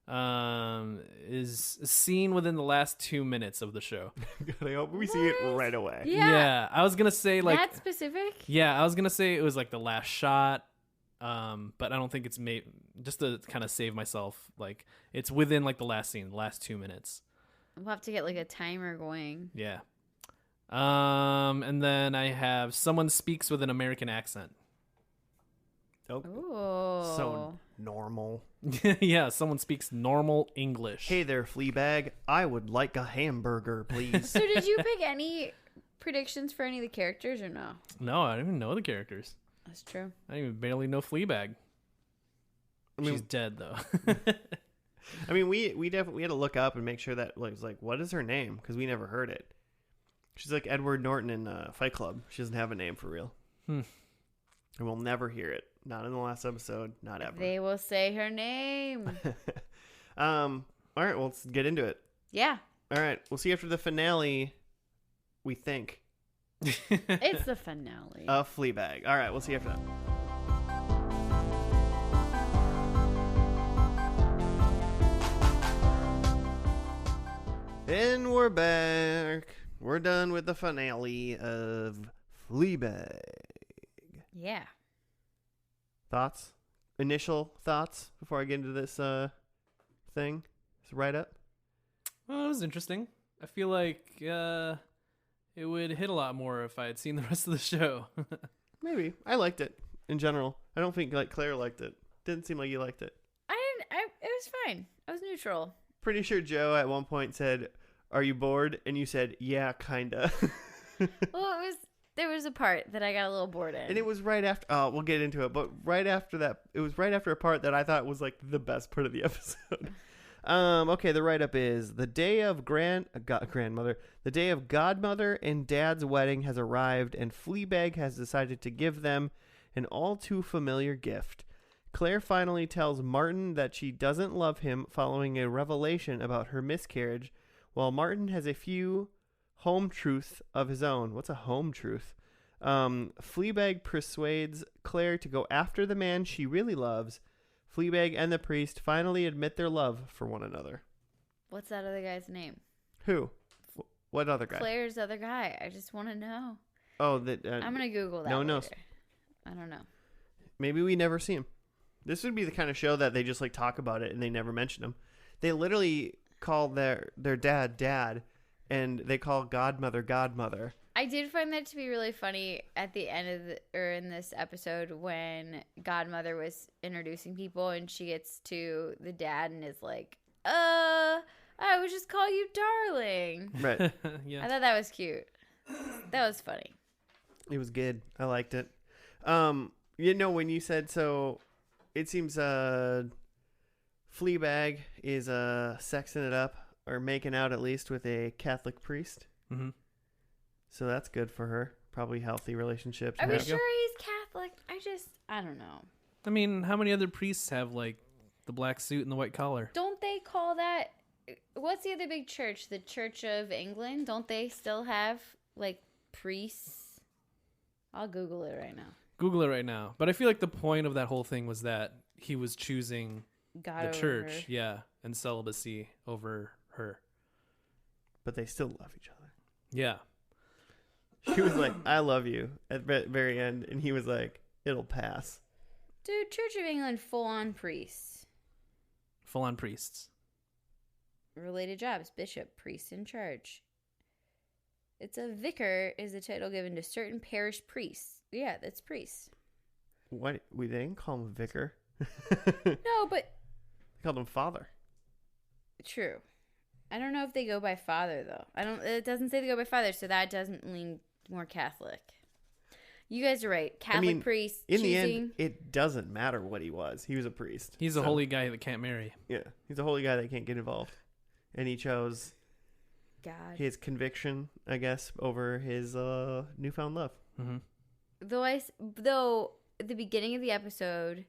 is seen within the last 2 minutes of the show. God, I hope we see it right away. Yeah. I was gonna say like that specific? yeah, I was gonna say it was like the last shot, but I don't think it's made. Just to kind of save myself, like it's within like the last scene, the last 2 minutes. We'll have to get like a timer going. Yeah. And then I have someone speaks with an American accent. Oh, Ooh. so normal. Yeah, someone speaks normal English. Hey there, Fleabag. I would like a hamburger, please. So did you pick any predictions for any of the characters or no? No, I don't even know the characters. That's true. I even barely know Fleabag. I mean, She's dead though. I mean, we definitely had to look up and make sure that like what is her name because we never heard it. She's like Edward Norton in Fight Club. She doesn't have a name for real. And we'll never hear it. Not in the last episode. Not ever. They will say her name. All right, well, let's get into it. Yeah. All right, we'll see after the finale. We think It's the finale. of Fleabag. All right, we'll see after that. And we're back. We're done with the finale of Fleabag. Yeah. Thoughts? Initial thoughts before I get into this thing? This write-up? Well, it was interesting. I feel like it would hit a lot more if I had seen the rest of the show. Maybe. I liked it in general. I don't think like Claire liked it. Didn't seem like you liked it. It was fine. I was neutral. Pretty sure Joe at one point said, "Are you bored?" And you said, "Yeah, kinda." Well, there was a part that I got a little bored in. And it was right after, we'll get into it, but right after that, it was right after a part that I thought was like the best part of the episode. Okay, the write-up is, the day of grandmother, the day of godmother and dad's wedding has arrived, and Fleabag has decided to give them an all too familiar gift. Claire finally tells Martin that she doesn't love him following a revelation about her miscarriage, while Martin has a few home truths of his own. What's a home truth? Fleabag persuades Claire to go after the man she really loves. Fleabag and the priest finally admit their love for one another. What's that other guy's name? Who? What other guy? Claire's other guy. I just want to know. Oh, that. I'm going to Google that. No, no. later. I don't know. Maybe we never see him. This would be the kind of show that they just like talk about it and they never mention him. They literally call their dad, and they call godmother. I did find that to be really funny at the end of in this episode when godmother was introducing people and she gets to the dad and is like, I would just call you darling. Right. Yeah. I thought that was cute. That was funny. It was good. I liked it. When you said so, it seems Fleabag is sexing it up, or making out at least, with a Catholic priest. Mm-hmm. So that's good for her. Probably healthy relationships. Are we sure he's Catholic? I don't know. I mean, how many other priests have like the black suit and the white collar? Don't they call that? What's the other big church? The Church of England? Don't they still have like priests? I'll Google it right now. Google it right now. But I feel like the point of that whole thing was that he was choosing God the over church, her. yeah, and celibacy over her. But they still love each other. Yeah. She was like, "I love you" at the very end, and he was like, "It'll pass." Dude, Church of England, full-on priests. Full-on priests. Related jobs, bishop, priest in charge. It's a vicar is the title given to certain parish priests. Yeah, that's priests. What? We didn't call him vicar. No, but... They called him father. True. I don't know if they go by father, though. It doesn't say they go by father, so that doesn't lean more Catholic. You guys are right. Catholic priest in choosing... the end, it doesn't matter what he was. He was a priest. He's a holy guy that can't marry. Yeah, he's a holy guy that can't get involved. And he chose God. his conviction, I guess, over his newfound love. Mm-hmm. Though at the beginning of the episode,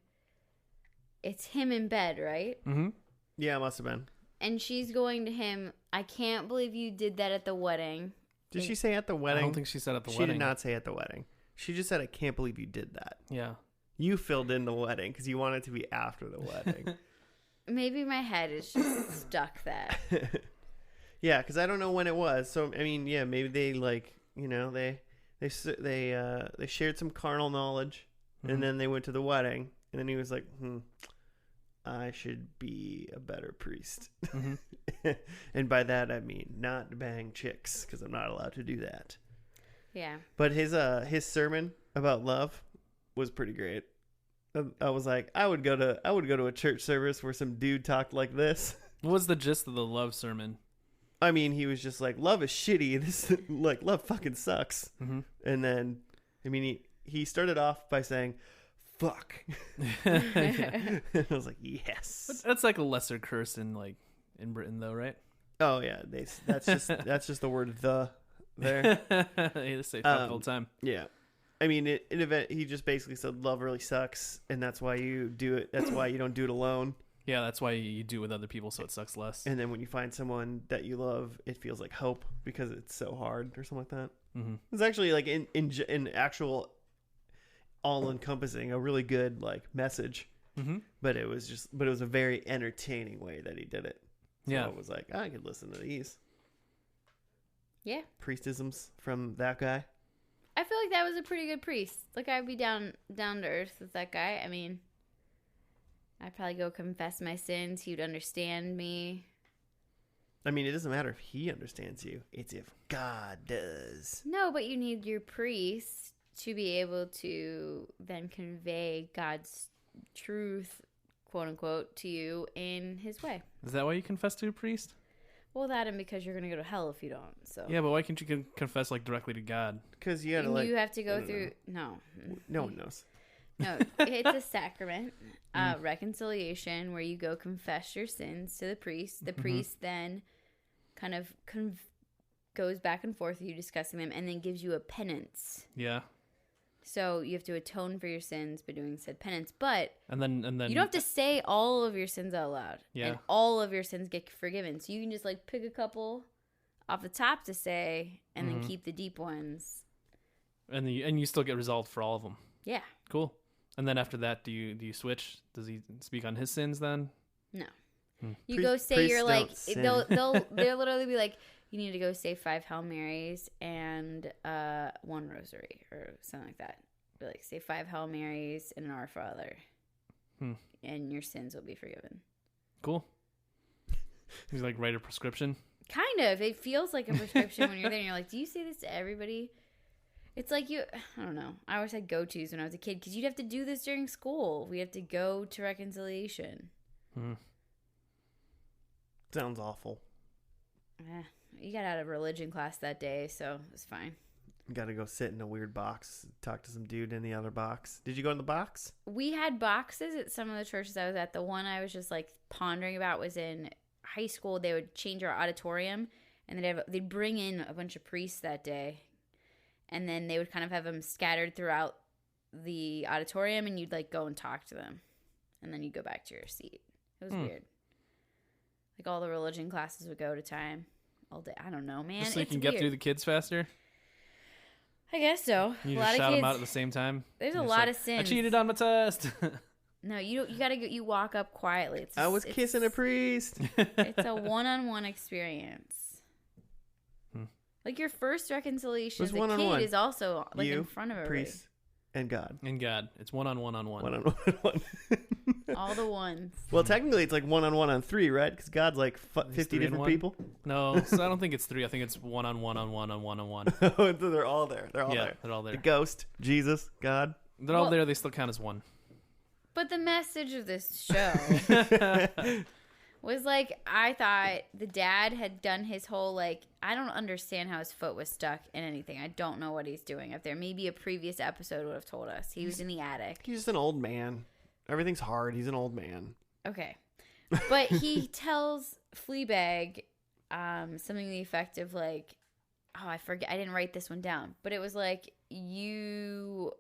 it's him in bed, right? Mm-hmm. Yeah, it must have been. And she's going to him, I can't believe you did that at the wedding. Did she say at the wedding? I don't think she said at the she wedding. did not say at the wedding. She just said, "I can't believe you did that." Yeah. You filled in the wedding because you wanted it to be after the wedding. Maybe my head is just stuck that. Yeah, because I don't know when it was. So I mean, yeah, maybe they they shared some carnal knowledge, and then they went to the wedding, and then he was like, I should be a better priest. Mm-hmm. And by that I mean not bang chicks, because I'm not allowed to do that. Yeah. But his sermon about love was pretty great. I was like, I would go to a church service where some dude talked like this. What was the gist of the love sermon? I mean, he was just like, love is shitty. This like love fucking sucks. Mm-hmm. And then, I mean, he started off by saying, "Fuck." Yeah. And I was like, yes. But that's like a lesser curse in Britain, though, right? Oh yeah, that's just the word "the" there. They say fuck all the time. Yeah, I mean, in event he just basically said love really sucks, and that's why you do it. That's why you don't do it alone. Yeah, that's why you do it with other people, so it sucks less. And then when you find someone that you love, it feels like hope because it's so hard or something like that. Mm-hmm. It's actually like in actual all encompassing a really good like message. Mm-hmm. But it was a very entertaining way that he did it. So yeah, it was like, I could listen to these. Yeah. priestisms from that guy? I feel like that was a pretty good priest. Like, I'd be down to earth with that guy. I mean, I'd probably go confess my sins. He would understand me. I mean, it doesn't matter if he understands you. It's if God does. No, but you need your priest to be able to then convey God's truth, quote unquote, to you in his way. Is that why you confess to a priest? Well, that and because you're going to go to hell if you don't. So Yeah, but why can't you confess like directly to God? Because you gotta and you have to go through. No. No one knows. No, it's a sacrament, reconciliation, where you go confess your sins to the priest. The priest then kind of goes back and forth with you discussing them, and then gives you a penance. Yeah. So you have to atone for your sins by doing said penance, but And then you don't have to say all of your sins out loud. Yeah. And all of your sins get forgiven. So you can just like pick a couple off the top to say, and then keep the deep ones. and you still get resolved for all of them. Yeah. Cool. And then after that, do you switch? Does he speak on his sins then? No. Hmm. You go say Priests you're like don't sin. they'll literally be like, you need to go say 5 Hail Marys and 1 Rosary or something like that. Be like, say 5 Hail Marys and an Our Father, and your sins will be forgiven. Cool. He's like, write a prescription. Kind of. It feels like a prescription when you're there and you're like, do you say this to everybody? It's like I don't know. I always had go-tos when I was a kid because you'd have to do this during school. We have to go to reconciliation. Sounds awful. You got out of religion class that day, so it was fine. You gotta go sit in a weird box, talk to some dude in the other box. Did you go in the box? We had boxes at some of the churches I was at. The one I was just like pondering about was in high school. They would change our auditorium, and they'd bring in a bunch of priests that day, and then they would kind of have them scattered throughout the auditorium, and you'd like go and talk to them, and then you'd go back to your seat. It was weird. Like all the religion classes would go to time all day. I don't know, man. Just so you It's can weird. get through the kids faster. I guess so. You a just lot shout of kids. them out at the same time. There's You're a just lot like, of sins. I cheated on my test. No, you gotta you walk up quietly. I was kissing a priest. It's a one-on-one experience. Like your first reconciliation Was as a one-on-one. kid is also like You, in front of everybody. Priest, and God. And God, it's one-on-one. One-on-one. All the ones. Well, technically, it's like one-on-one on 3, right? Because God's like 50 3 and different 1? people. No, so I don't think it's 3. I think it's one-on-one. So they're all there. They're all Yeah, there. they're all The there. ghost, Jesus, God. They're all Well- there. They still count as one. But the message of this show was like, I thought the dad had done his whole like, I don't understand how his foot was stuck in anything. I don't know what he's doing up there. Maybe a previous episode would have told us. He was in the attic. He's just an old man. Everything's hard. He's an old man. Okay. But he tells Fleabag something to the effect of like, oh, I forget. I didn't write this one down. But it was like, you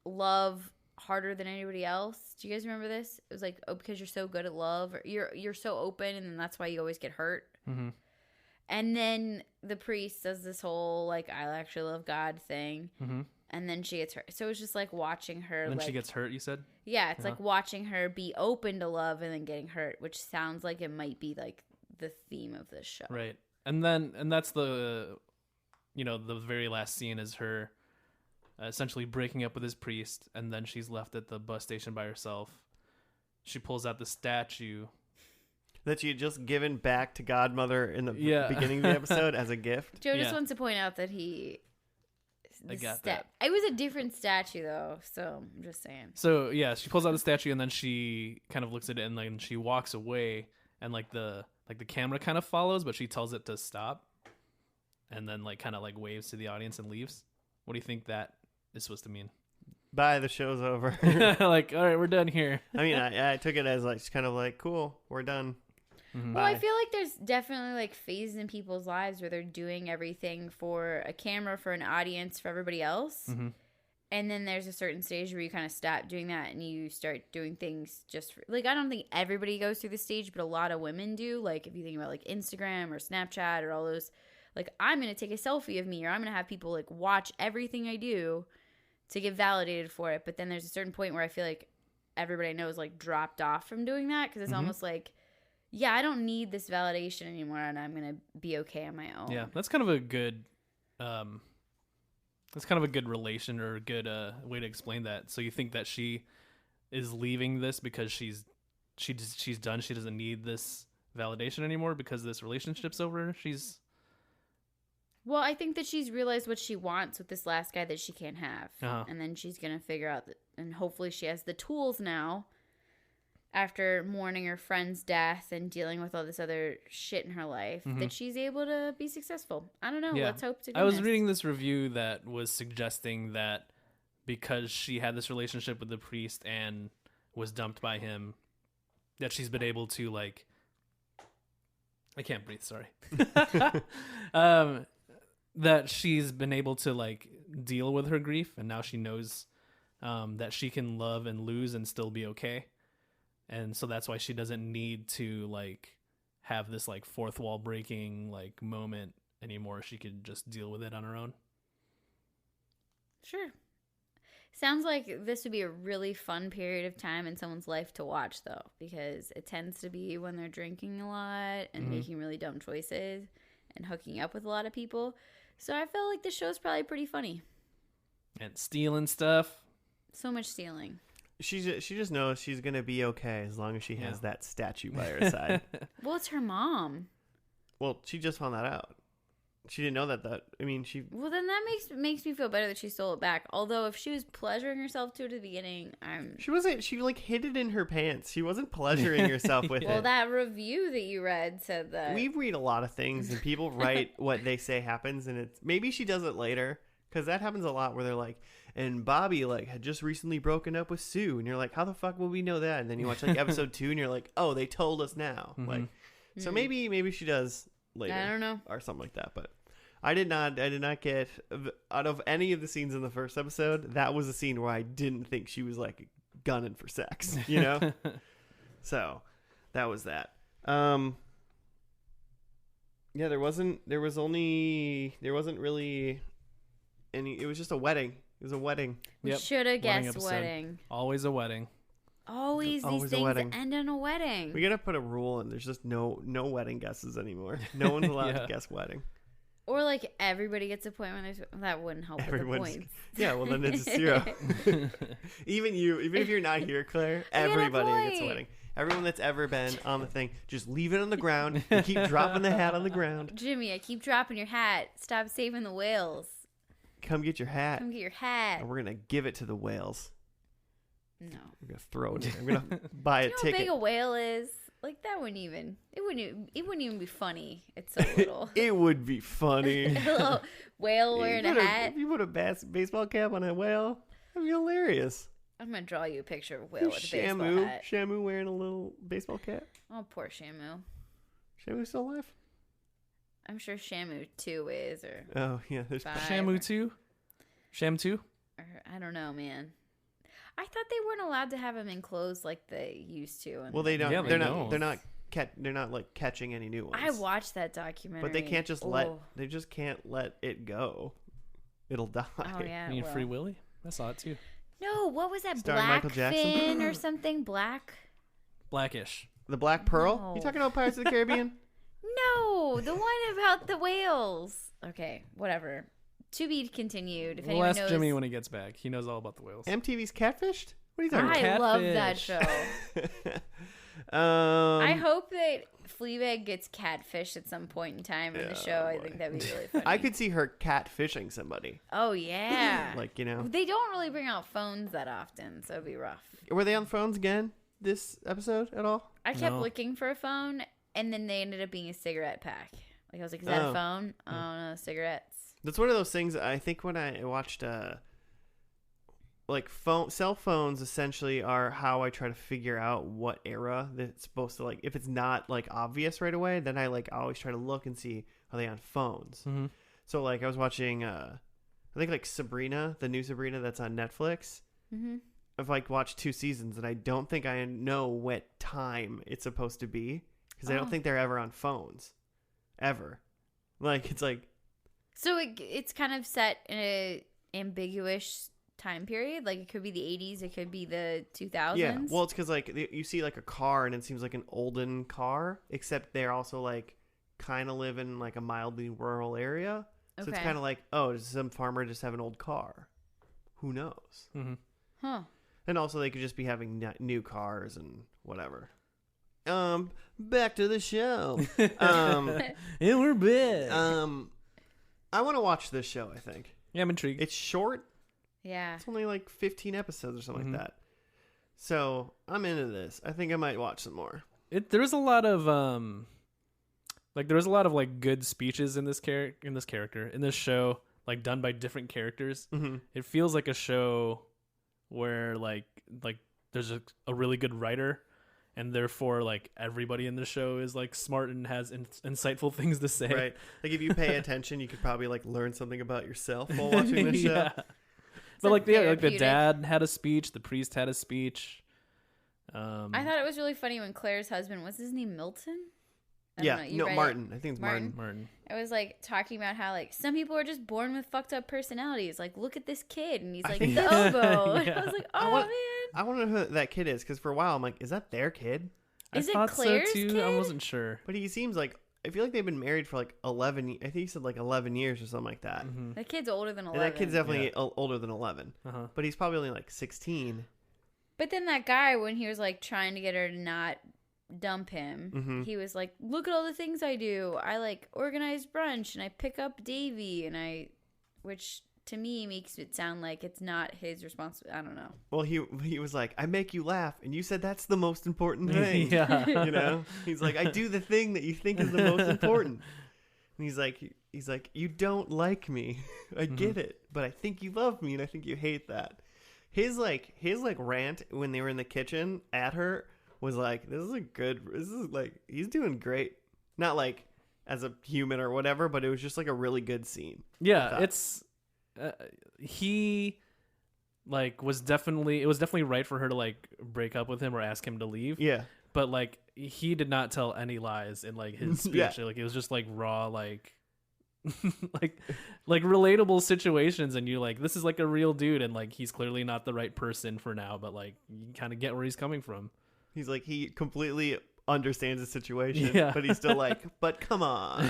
love harder than anybody else. Do you guys remember this? It was like, oh, because you're so good at love. Or you're so open, and then that's why you always get hurt. Mm-hmm. And then the priest does this whole, like, I actually love God thing. Mm-hmm. And then she gets hurt. So it's just like watching her. And then like, she gets hurt, you said? yeah, it's like watching her be open to love and then getting hurt, which sounds like it might be like the theme of this show. Right. And that's the, the very last scene is her essentially breaking up with his priest, and then she's left at the bus station by herself. She pulls out the statue. That you had just given back to Godmother in the beginning of the episode as a gift. Joe just wants to point out that he... I got that. It was a different statue, though, so I'm just saying. So, yeah, she pulls out the statue, and then she kind of looks at it, and then she walks away, and like the camera kind of follows, but she tells it to stop, and then like kind of like waves to the audience and leaves. What do you think that is supposed to mean? Bye, the show's over. Like, all right, we're done here. I mean, I took it as like, just kind of like, cool, we're done. Mm-hmm. Well, I feel like there's definitely like phases in people's lives where they're doing everything for a camera, for an audience, for everybody else. Mm-hmm. And then there's a certain stage where you kind of stop doing that and you start doing things just for, like, I don't think everybody goes through the stage, but a lot of women do. Like, if you think about like Instagram or Snapchat or all those, like, I'm going to take a selfie of me, or I'm going to have people like watch everything I do to get validated for it. But then there's a certain point where I feel like everybody I know is like dropped off from doing that, because it's almost like yeah, I don't need this validation anymore, and I'm gonna be okay on my own. Yeah, that's kind of a good relation or a good way to explain that. So you think that she is leaving this because she's done. She doesn't need this validation anymore because this relationship's over. Well, I think that she's realized what she wants with this last guy that she can't have, and then she's gonna figure out that, and hopefully she has the tools now. After mourning her friend's death and dealing with all this other shit in her life, that she's able to be successful. I don't know. Yeah. Let's hope to goodness. I was reading this review that was suggesting that because she had this relationship with the priest and was dumped by him, that she's been able to, like... I can't breathe, sorry. That she's been able to, like, deal with her grief, and now she knows that she can love and lose and still be okay. And so that's why she doesn't need to, like, have this, like, fourth wall breaking, like, moment anymore. She could just deal with it on her own. Sure. Sounds like this would be a really fun period of time in someone's life to watch, though, because it tends to be when they're drinking a lot and making really dumb choices and hooking up with a lot of people. So I feel like this show's probably pretty funny. And stealing stuff. So much stealing. She just knows she's gonna be okay as long as she has that statue by her side. Well, it's her mom. Well, she just found that out. She didn't know that. I mean, she. Well, then that makes me feel better that she stole it back. Although, if she was pleasuring herself to it at the beginning, She wasn't. She like hid it in her pants. She wasn't pleasuring herself with it. Well, that review that you read said that. We read a lot of things, and people write what they say happens, and it's maybe she does it later because that happens a lot where they're like, and Bobby like had just recently broken up with Sue, and you're like, how the fuck will we know that? And then you watch like episode 2, and you're like, oh, they told us now. Like, so maybe she does later. I don't know, or something like that. But I did not get out of any of the scenes in the first episode. That was a scene where I didn't think she was like gunning for sex, you know. So that was that. Yeah, there wasn't really any. It was just a wedding. It was a wedding. We should have guessed episode. wedding. Always a wedding. Always these things end in a wedding. We gotta put a rule in. There's just no wedding guesses anymore. No one's allowed to guess wedding. Or like everybody gets a point when there's that wouldn't help with the points. Yeah, well then it's 0. even if you're not here, Claire, everybody gets a wedding. Everyone that's ever been on the thing, just leave it on the ground. You keep dropping the hat on the ground. Jimmy, I keep dropping your hat. Stop saving the whales. Come get your hat. Come get your hat. And we're gonna give it to the whales. No. I'm gonna throw it. I'm gonna buy a ticket. How big a whale is? Like that wouldn't even. It wouldn't even be funny. It's so little. It would be funny. A little whale wearing a hat. If you put a baseball cap on a whale, that'd be hilarious. I'm gonna draw you a picture of a whale with a baseball hat. Shamu wearing a little baseball cap. Oh, poor Shamu. Shamu's still alive? I'm sure Shamu 2 is, or oh yeah, there's 5, Shamu 2, Sham 2. Or I don't know, man. I thought they weren't allowed to have them in clothes like they used to. Well, they don't. Yeah, they're not like catching any new ones. I watched that documentary, but they can't just They just can't let it go. It'll die. Oh yeah. You mean Free Willy? I saw it too. No, what was that? Starring Michael Jackson? Blackfin or something? Blackish. The Black Pearl? No. You talking about Pirates of the Caribbean? No, the one about the whales. Okay, whatever. To be continued. If We'll anyone ask knows, Jimmy when he gets back. He knows all about the whales. MTV's Catfished? What are you talking I about? love that Catfish. show. I hope that Fleabag gets catfished at some point in time in the show. I think that'd be really funny. I could see her catfishing somebody. Oh yeah. Like, you know. They don't really bring out phones that often, so it'd be rough. Were they on phones again this episode at all? I kept No. looking for a phone, and then they ended up being a cigarette pack. Like I was like, "Is that a phone?" Oh no, cigarettes. That's one of those things. I think when I watched, like cell phones, essentially are how I try to figure out what era that's supposed to like. If it's not like obvious right away, then I always try to look and see are they on phones. Mm-hmm. So like I was watching, I think like Sabrina, the new Sabrina that's on Netflix. Mm-hmm. I've watched 2 seasons, and I don't think I know what time it's supposed to be because I don't think they're ever on phones, ever. Like it's like. So it's kind of set in a ambiguous time period. Like, it could be the 80s, it could be the 2000s. Yeah, well, it's because, like, you see, like, a car, and it seems like an olden car, except they're also, like, kind of live in, like, a mildly rural area. So it's kind of like, oh, does some farmer just have an old car? Who knows? Mm-hmm. Huh. And also, they could just be having new cars and whatever. Back to the show. And we're back. I want to watch this show, I think. Yeah, I'm intrigued. It's short. Yeah. It's only like 15 episodes or something like that. So I'm into this. I think I might watch some more. There's a lot of like good speeches in this show, like done by different characters. Mm-hmm. It feels like a show where like there's a really good writer, and therefore like everybody in the show is like smart and has insightful things to say. Right. Like if you pay attention, you could probably like learn something about yourself while watching the show. Yeah. But like the dad had a speech, the priest had a speech. I thought it was really funny when Claire's husband, what's his name, Milton? Martin. I think it's Martin. I was like talking about how like some people are just born with fucked up personalities. Like, look at this kid, and he's like the oboe. Yeah. I was like, man. I want to know who that kid is, because for a while I'm like, is that their kid? Is it thought Claire's so too. kid? I wasn't sure. But he seems like, I feel like they've been married for like 11. I think he said like 11 years or something like that. Mm-hmm. That kid's older than 11. And that kid's definitely older than 11. Uh-huh. But he's probably only like 16. But then that guy, when he was like trying to get her to not dump him, he was like, look at all the things I do. I like organize brunch and I pick up Davy, and which to me makes it sound like it's not his responsibility. I don't know. Well, he was like, I make you laugh, and you said that's the most important thing. Yeah. You know? He's like, I do the thing that you think is the most important. And he's like, you don't like me. I get it, but I think you love me, and I think you hate that. His rant when they were in the kitchen at her was like, this is like, he's doing great. Not like as a human or whatever, but it was just like a really good scene. Yeah, it's he like it was definitely right for her to like break up with him or ask him to leave. Yeah. But like he did not tell any lies in like his speech. Yeah. Like it was just like raw like like relatable situations, and you're like, this is like a real dude, and like he's clearly not the right person for now, but like you kind of get where he's coming from. He's like, he completely understands the situation, Yeah. but he's still like, but come on.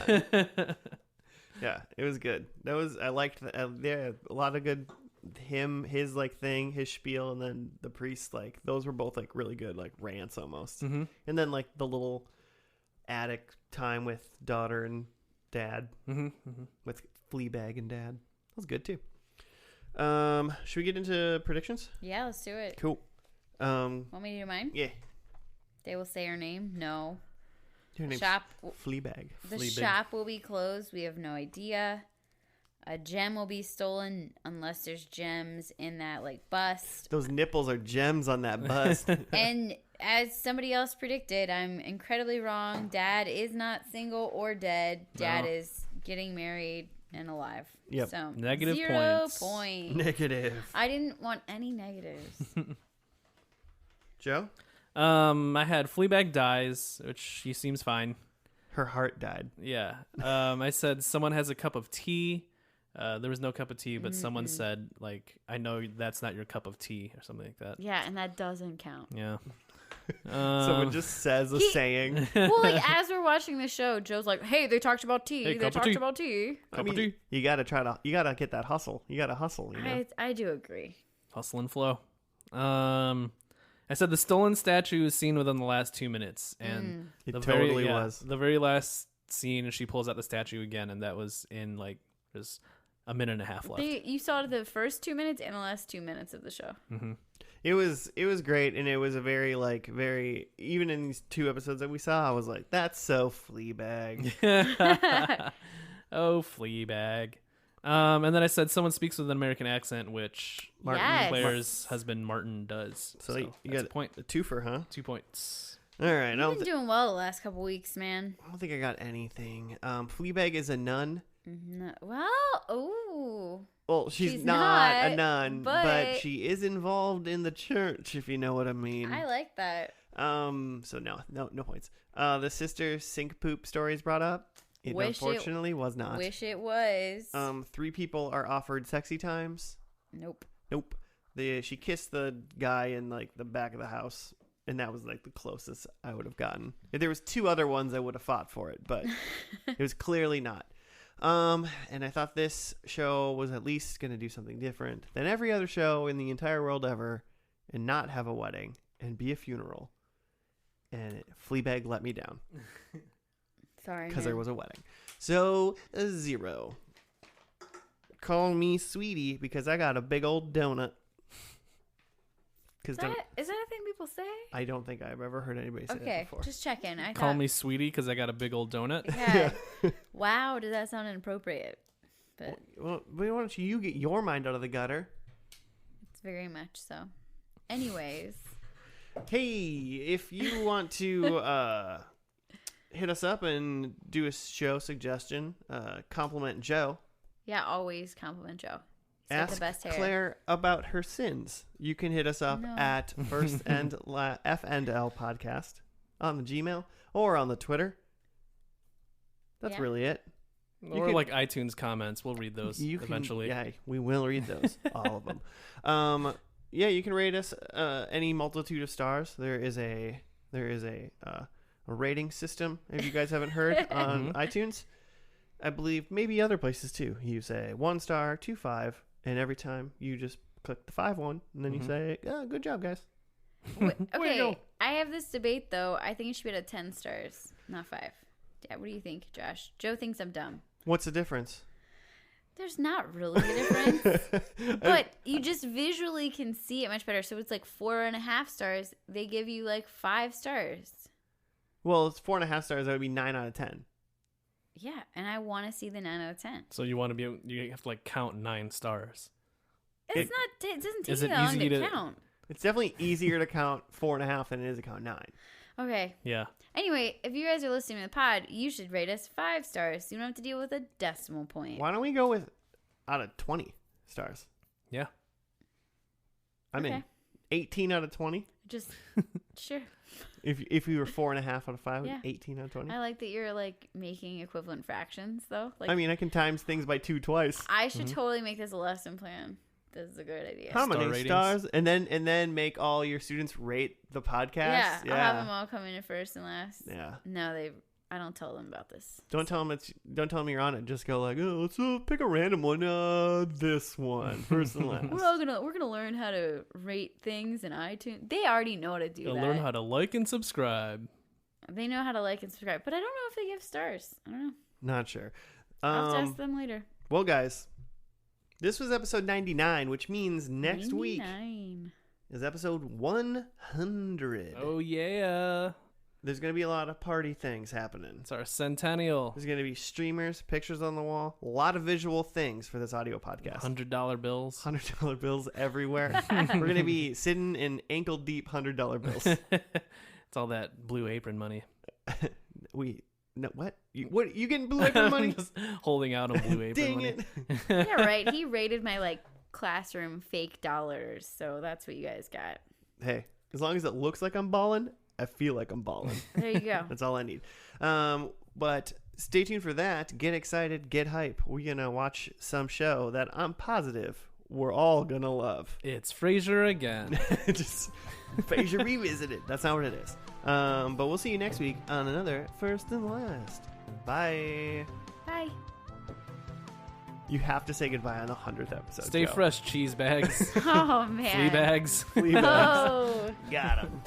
Yeah, it was good. I liked a lot of good, his like thing, his spiel, and then the priest, like those were both like really good, like rants almost. Mm-hmm. And then like the little attic time with daughter and dad, with Fleabag and dad. That was good too. Should we get into predictions? Yeah, let's do it. Cool. Want me to do mine? Yeah. They will say her name. No. Her name's Shop. Fleabag. The shop will be closed. We have no idea. A gem will be stolen unless there's gems in that like bust. Those nipples are gems on that bust. And as somebody else predicted, I'm incredibly wrong. Dad is not single or dead. Dad is getting married and alive. Yep. So Negative 0 points. Negative. I didn't want any negatives. Joe? I had Fleabag dies, which she seems fine. Her heart died. Yeah. I said someone has a cup of tea. There was no cup of tea, but someone said, like, I know that's not your cup of tea or something like that. Yeah, and that doesn't count. Yeah. Someone just says a saying. Well, like, as we're watching the show, Joe's like, hey, they talked about tea. Hey, they cup of talked tea. about tea. I mean, you gotta get that hustle. You gotta hustle, you know? I do agree. Hustle and flow. I said the stolen statue is seen within the last 2 minutes, and It the totally was. The very last scene, she pulls out the statue again, and that was in like there's a minute and a half left. You saw the first 2 minutes and the last 2 minutes of the show. Mm-hmm. It was great, and it was a very even in these 2 episodes that we saw, I was like, that's so Fleabag. Oh, Fleabag. And then I said someone speaks with an American accent, which Claire's husband Martin does. So you that's got a point. A twofer, huh? 2 points. All right. You've been doing well the last couple weeks, man. I don't think I got anything. Fleabag is a nun. No, well, ooh. Well, she's not a nun, but she is involved in the church, if you know what I mean. I like that. So no points. The sister sink poop story is brought up. It unfortunately was not. Wish it was. 3 people are offered sexy times. Nope. She kissed the guy in like the back of the house, and that was like the closest I would have gotten. If there was 2 other ones, I would have fought for it, but it was clearly not. And I thought this show was at least going to do something different than every other show in the entire world ever, and not have a wedding and be a funeral. And Fleabag let me down. Sorry, because there was a wedding. So, a 0. Call me sweetie because I got a big old donut. Is that a thing people say? I don't think I've ever heard anybody say that before. Just checking. Call me sweetie because I got a big old donut. Yeah. Wow, does that sound inappropriate? But well, why don't you get your mind out of the gutter? it's very much so. Anyways. Hey, if you want to hit us up and do a show suggestion, compliment Joe. Yeah, always compliment Joe. He's Ask got the best hair. Claire about her sins. You can hit us up at First and FNL Podcast on the Gmail or on the Twitter. That's really it. Or like iTunes comments. We'll read those eventually. Yeah, we will read those. All of them. Yeah, you can rate us any multitude of stars. There is a rating system, if you guys haven't heard, on iTunes. I believe maybe other places too. You say 1 star, 2, 5, and every time you just click the 5 one, and then you say, "Oh, good job, guys." Okay, I have this debate though. I think it should be at 10 stars, not 5. Yeah, what do you think, Josh? Joe thinks I'm dumb. What's the difference? There's not really a difference, but you just visually can see it much better. So it's like 4.5 stars. They give you like 5 stars. Well, it's 4.5 stars. That would be 9 out of 10. Yeah, and I want to see the 9 out of 10. So you have to like count 9 stars. It doesn't take me that long to count. It's definitely easier to count 4.5 than it is to count 9. Okay. Yeah. Anyway, if you guys are listening to the pod, you should rate us 5 stars. So you don't have to deal with a decimal point. Why don't we go with out of 20 stars? Yeah. I'm in 18 out of 20. Just sure. If we were 4.5 out of 5, Yeah. 18 out of 20. I like that you're like making equivalent fractions though. Like, I mean, I can times things by 2 twice. I should totally make this a lesson plan. This is a good idea. How Star many ratings. stars? And then make all your students rate the podcast. Yeah, I'll have them all come in at first and last. Yeah. No, I don't tell them about this. Don't tell them you're on it. Just go like, oh, let's pick a random one. This one, first and last. We're gonna learn how to rate things in iTunes. They already know how to do that. Learn how to like and subscribe. They know how to like and subscribe, but I don't know if they give stars. I don't know. Not sure. I'll have to ask them later. Well, guys, this was episode 99, which means next 99. week is episode 100. Oh yeah. There's going to be a lot of party things happening. It's our centennial. There's going to be streamers, pictures on the wall, a lot of visual things for this audio podcast. $100 bills. $100 bills everywhere. We're going to be sitting in ankle-deep $100 bills. It's all that Blue Apron money. No, what? You getting Blue Apron money? I'm just holding out on Blue Apron Dang money. it. Yeah, right. He rated my classroom fake dollars, so that's what you guys got. Hey, as long as it looks like I'm balling, I feel like I'm balling. There you go. That's all I need. But stay tuned for that. Get excited. Get hype. We're going to watch some show that I'm positive we're all going to love. It's Frasier again. Just Frasier Revisited. That's not what it is. But we'll see you next week on another First and Last. Bye. Bye. You have to say goodbye on the 100th episode. Stay Joe. fresh, cheese bags. Oh, man. Flea bags. Fleabag. Oh. Got him.